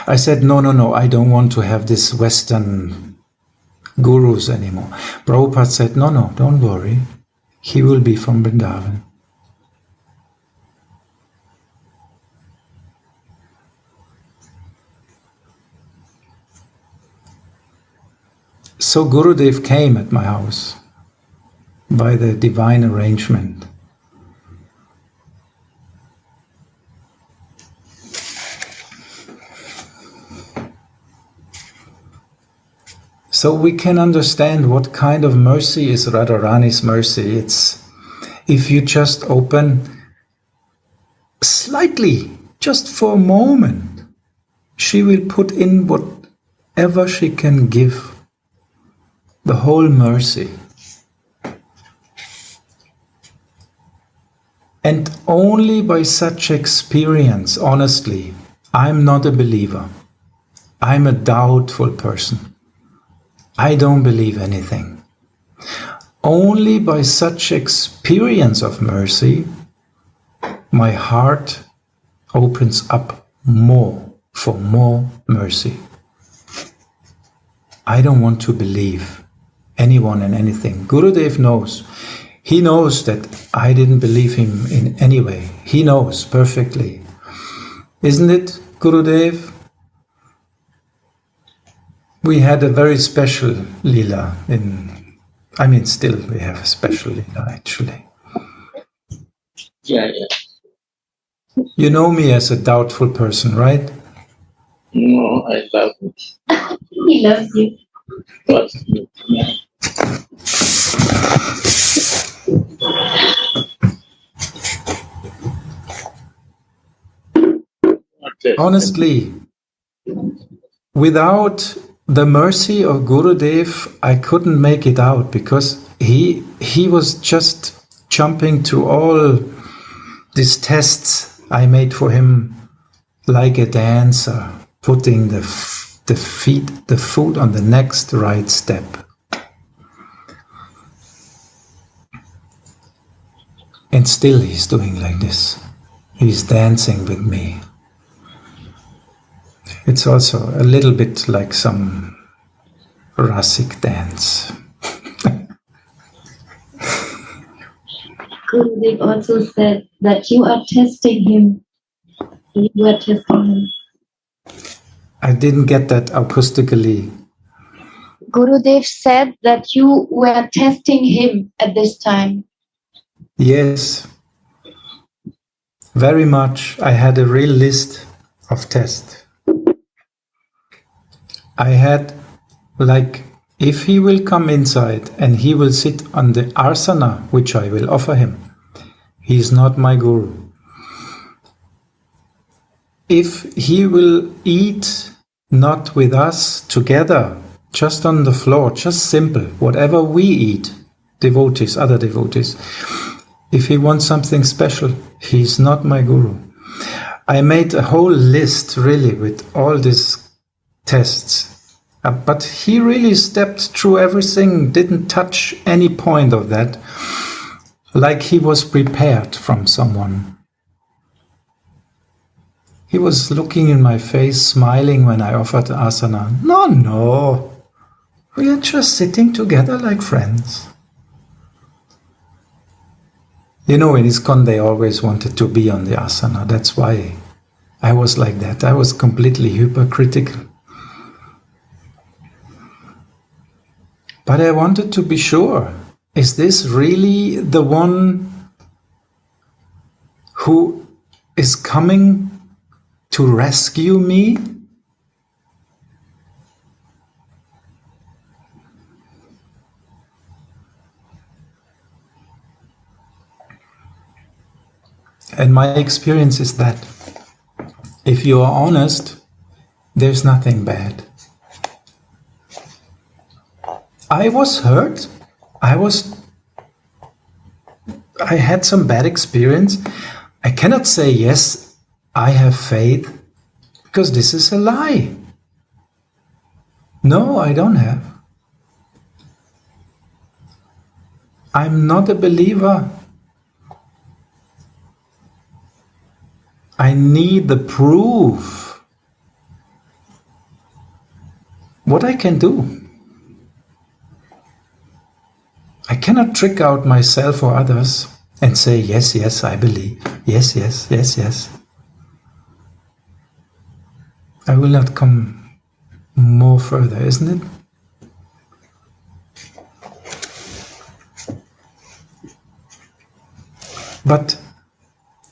I said, no, I don't want to have this Western gurus anymore. Prabhupada said, no, don't worry. He will be from Vrindavan. So Gurudev came at my house by the divine arrangement. So we can understand what kind of mercy is Radharani's mercy. It's if you just open slightly, just for a moment, she will put in whatever she can give, the whole mercy. And only by such experience, honestly, I'm not a believer. I'm a doubtful person. I don't believe anything. Only by such experience of mercy, my heart opens up more for more mercy. I don't want to believe anyone and anything. Gurudev knows. He knows that I didn't believe him in any way. He knows perfectly. Isn't it, Gurudev? We had a very special lila still we have a special lila actually. Yeah. You know me as a doubtful person, right? No, I love it. He loves you. But, Honestly, without the mercy of Gurudev, I couldn't make it out because he was just jumping to all these tests I made for him like a dancer, putting the foot on the next right step. And still he's doing like this. He's dancing with me. It's also a little bit like some Rasic dance. Gurudev also said that you are testing him. You were testing him. I didn't get that acoustically. Gurudev said that you were testing him at this time. Yes, very much. I had a real list of tests. I had, like, if he will come inside and he will sit on the asana, which I will offer him, he is not my guru. If he will eat not with us together, just on the floor, just simple, whatever we eat, devotees, other devotees, if he wants something special, he's not my guru. I made a whole list really with all these tests, but he really stepped through everything, didn't touch any point of that, like he was prepared from someone. He was looking in my face, smiling when I offered the asana. No, we are just sitting together like friends. You know, in ISKCON they always wanted to be on the asana. That's why I was like that. I was completely hypocritical. But I wanted to be sure, is this really the one who is coming to rescue me? And my experience is that if you are honest, there's nothing bad. I was hurt. I had some bad experience. I cannot say, yes, I have faith, because this is a lie. No, I don't have. I'm not a believer. I need the proof. What I can do. I cannot trick out myself or others and say, yes, yes, I believe. Yes, yes, yes, yes. I will not come more further, isn't it? But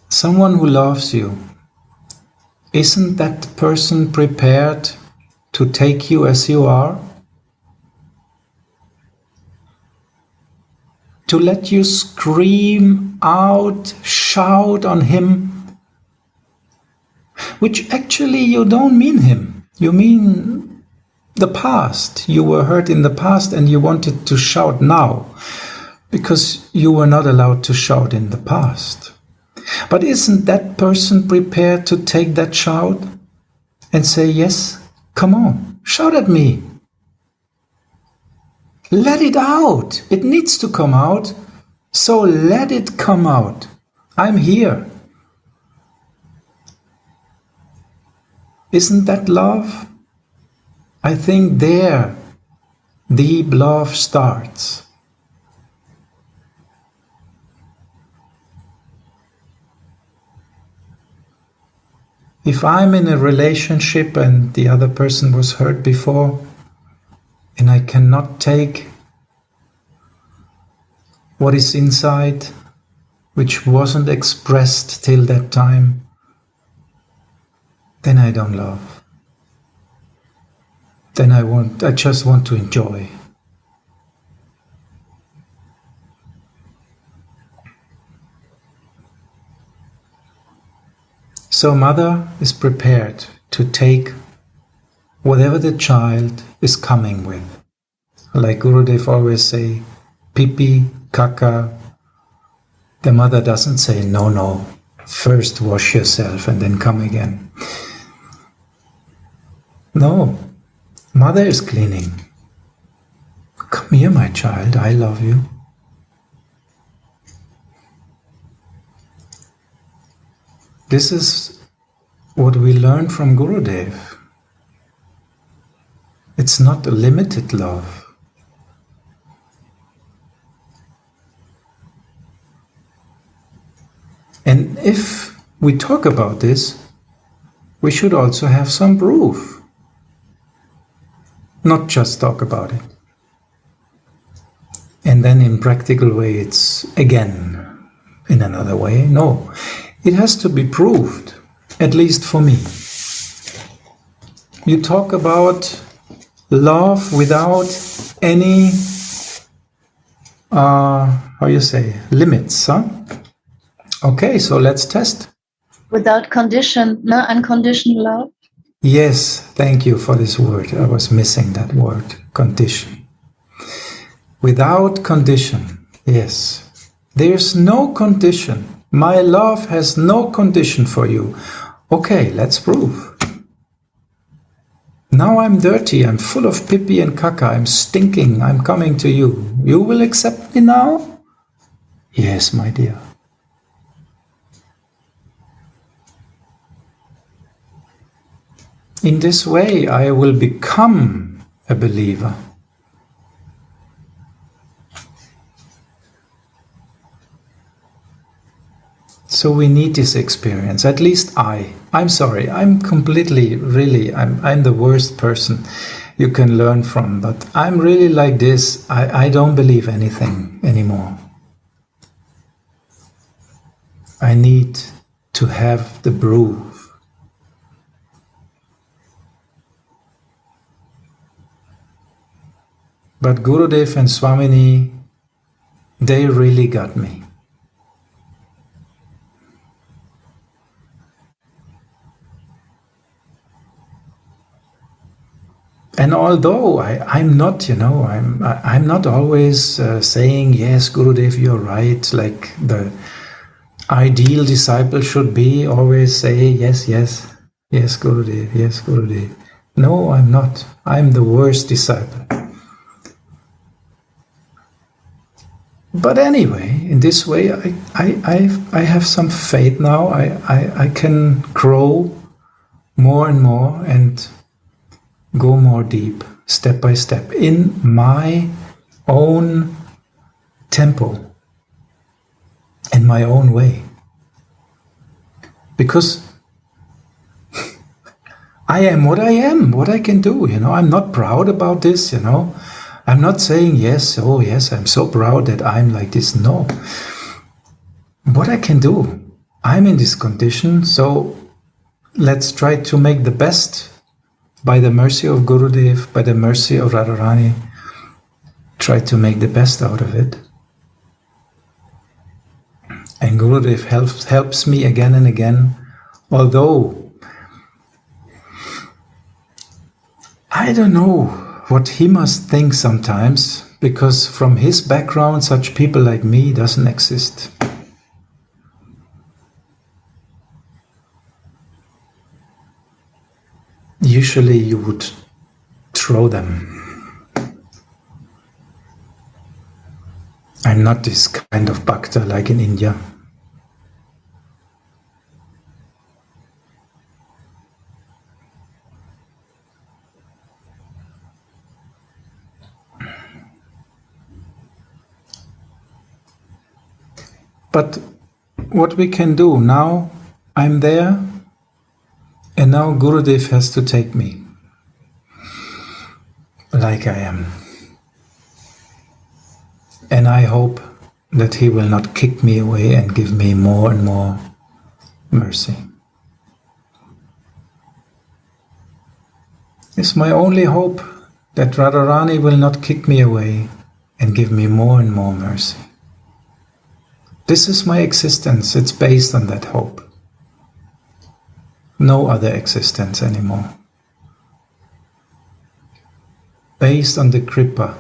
someone who loves you, isn't that person prepared to take you as you are? To let you scream out, shout on him which actually you don't mean him. You mean the past. You were hurt in the past and you wanted to shout now because you were not allowed to shout in the past. But isn't that person prepared to take that shout and say, yes, come on, shout at me. Let it out. It needs to come out. So let it come out. I'm here. Isn't that love? I think there deep love starts. If I'm in a relationship and the other person was hurt before, and I cannot take what is inside, which wasn't expressed till that time, then I don't love. Then I just want to enjoy. So mother is prepared to take whatever the child is coming with. Like Gurudev always say, pipi, kaka. The mother doesn't say, no, first wash yourself and then come again. No, mother is cleaning. Come here, my child, I love you. This is what we learn from Gurudev. It's not a limited love. And if we talk about this, we should also have some proof. Not just talk about it. And then in practical way it's again in another way. No, it has to be proved, at least for me. You talk about love without any, limits, huh? Okay, so let's test. Without condition, no unconditional love? Yes, thank you for this word. I was missing that word, condition. Without condition, yes. There's no condition. My love has no condition for you. Okay, let's prove. Now I'm dirty, I'm full of pipi and kaka, I'm stinking, I'm coming to you. You will accept me now? Yes, my dear. In this way, I will become a believer. So we need this experience, at least I'm sorry, I'm completely, really, I'm the worst person you can learn from, but I'm really like this, I don't believe anything anymore. I need to have the proof. But Gurudev and Swamini, they really got me. And although I'm not, I'm not always saying, yes, Gurudev, you're right, like the ideal disciple should be, always say, yes, Gurudev, yes, Gurudev. No, I'm not. I'm the worst disciple. But anyway, in this way, I have some faith now. I can grow more and more and go more deep, step by step, in my own tempo, in my own way. Because I am what I am, what I can do, I'm not proud about this, I'm not saying, yes, I'm so proud that I'm like this. No. What I can do, I'm in this condition, so let's try to make the best by the mercy of Gurudev, by the mercy of Radharani. Try to make the best out of it. And Gurudev helps me again and again, although I don't know what he must think sometimes, because from his background, such people like me doesn't exist. Usually you would throw them. I'm not this kind of bhakta like in India. But what we can do now, I'm there, and now Gurudev has to take me like I am. And I hope that he will not kick me away and give me more and more mercy. It's my only hope that Radharani will not kick me away and give me more and more mercy. This is my existence, it's based on that hope. No other existence anymore. Based on the Kripa.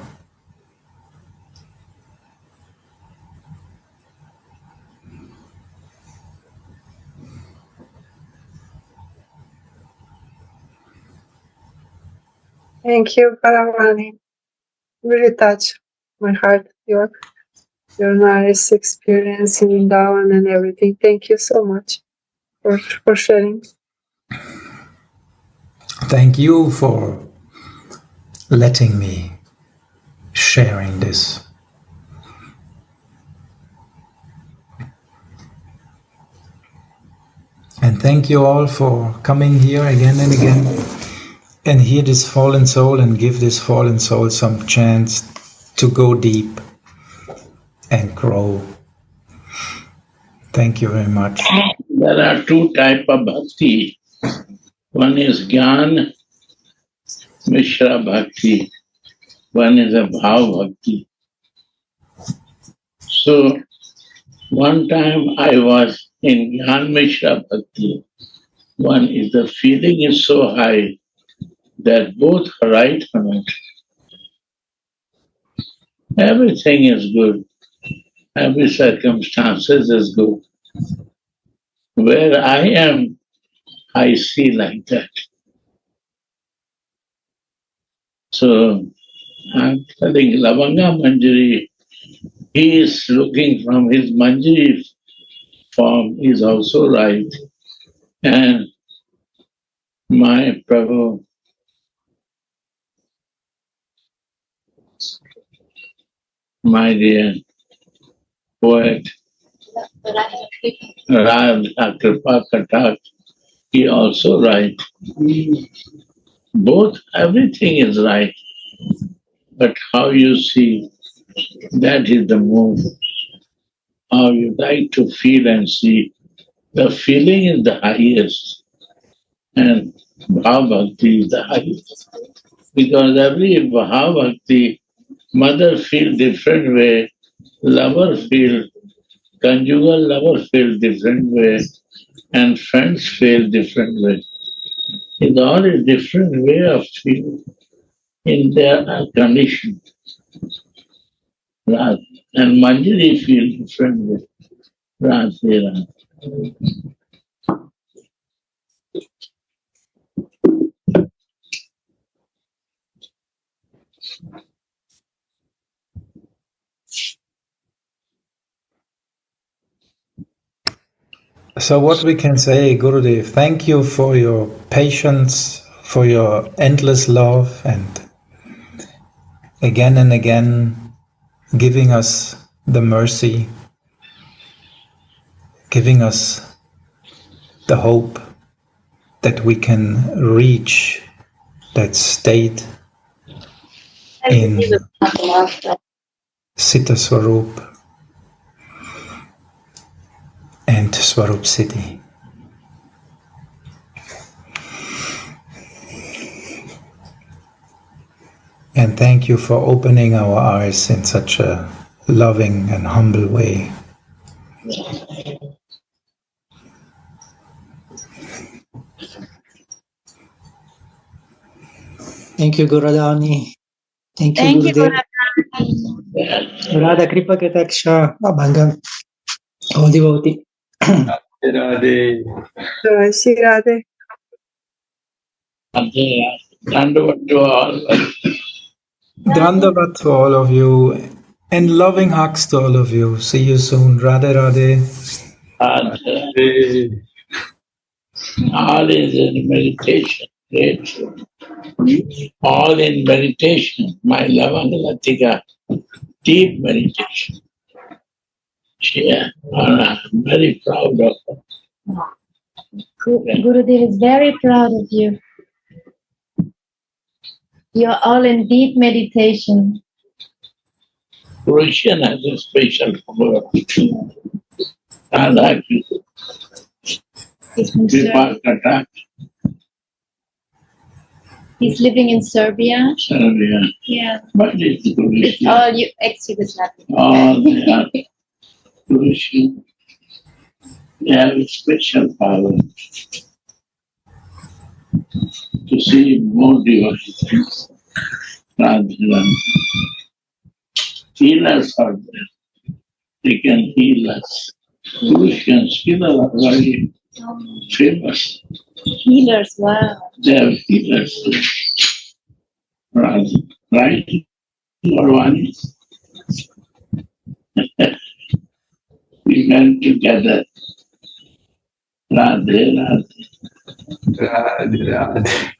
Thank you, Paravani. Really touch my heart, your nice experience in Vrindavan and everything. Thank you so much for sharing. Thank you for letting me sharing this. And thank you all for coming here again and again and hear this fallen soul and give this fallen soul some chance to go deep and grow. Thank you very much. There are two types of bhakti. One is Gyan Mishra Bhakti. One is a Bhav Bhakti. So, one time I was in Gyan Mishra Bhakti. One is the feeling is so high that both are right on it. Everything is good. Every circumstances is good. Where I am, I see like that. So I'm telling Lavanga Manjari, he is looking from his Manjari form is also right. And my Prabhu, my dear poet, Radha Kripa Katak, he also right. Both, everything is right. But how you see, that is the move. How you like to feel and see. The feeling is the highest. And Bhav Bhakti is the highest. Because every Bhav Bhakti, mother feel different way, lover feel, conjugal lover feel different way, and friends feel different way. It's all a different way of feeling in their condition. And Manjari feel different way. Radha. So what we can say, Gurudev, thank you for your patience, for your endless love, and again giving us the mercy, giving us the hope that we can reach that state in Siddha Swarup and Swarup Siddhi. And thank you for opening our eyes in such a loving and humble way. Thank you, Guradani. Thank you, Thank you, Gurudev. Guradani. Radha Kripa Kataksha Abhangam. All devotee. Radhe. Jai Shri Radhe. Dandavat to all. Dandavat to all of you and loving hugs to all of you. See you soon. Radhe Radhe. Radhe. All is in meditation. Grateful. All in meditation. My Lavangalatika, deep meditation. I'm very proud of her. Gurudev is very proud of you. You're all in deep meditation. Christian has a special word. I like it. He's from Serbia. He's living in Serbia. Serbia. Yeah. But it's It's Christian. all you ex-Yugoslavian. All they are Christian. They have a special power to see more devotees rather than healers are there. They can heal us. Christians, healers are very famous. Healers, wow. They have healers too. Right? Or one. We went together. Radhe, Radhe. Radhe. Radhe.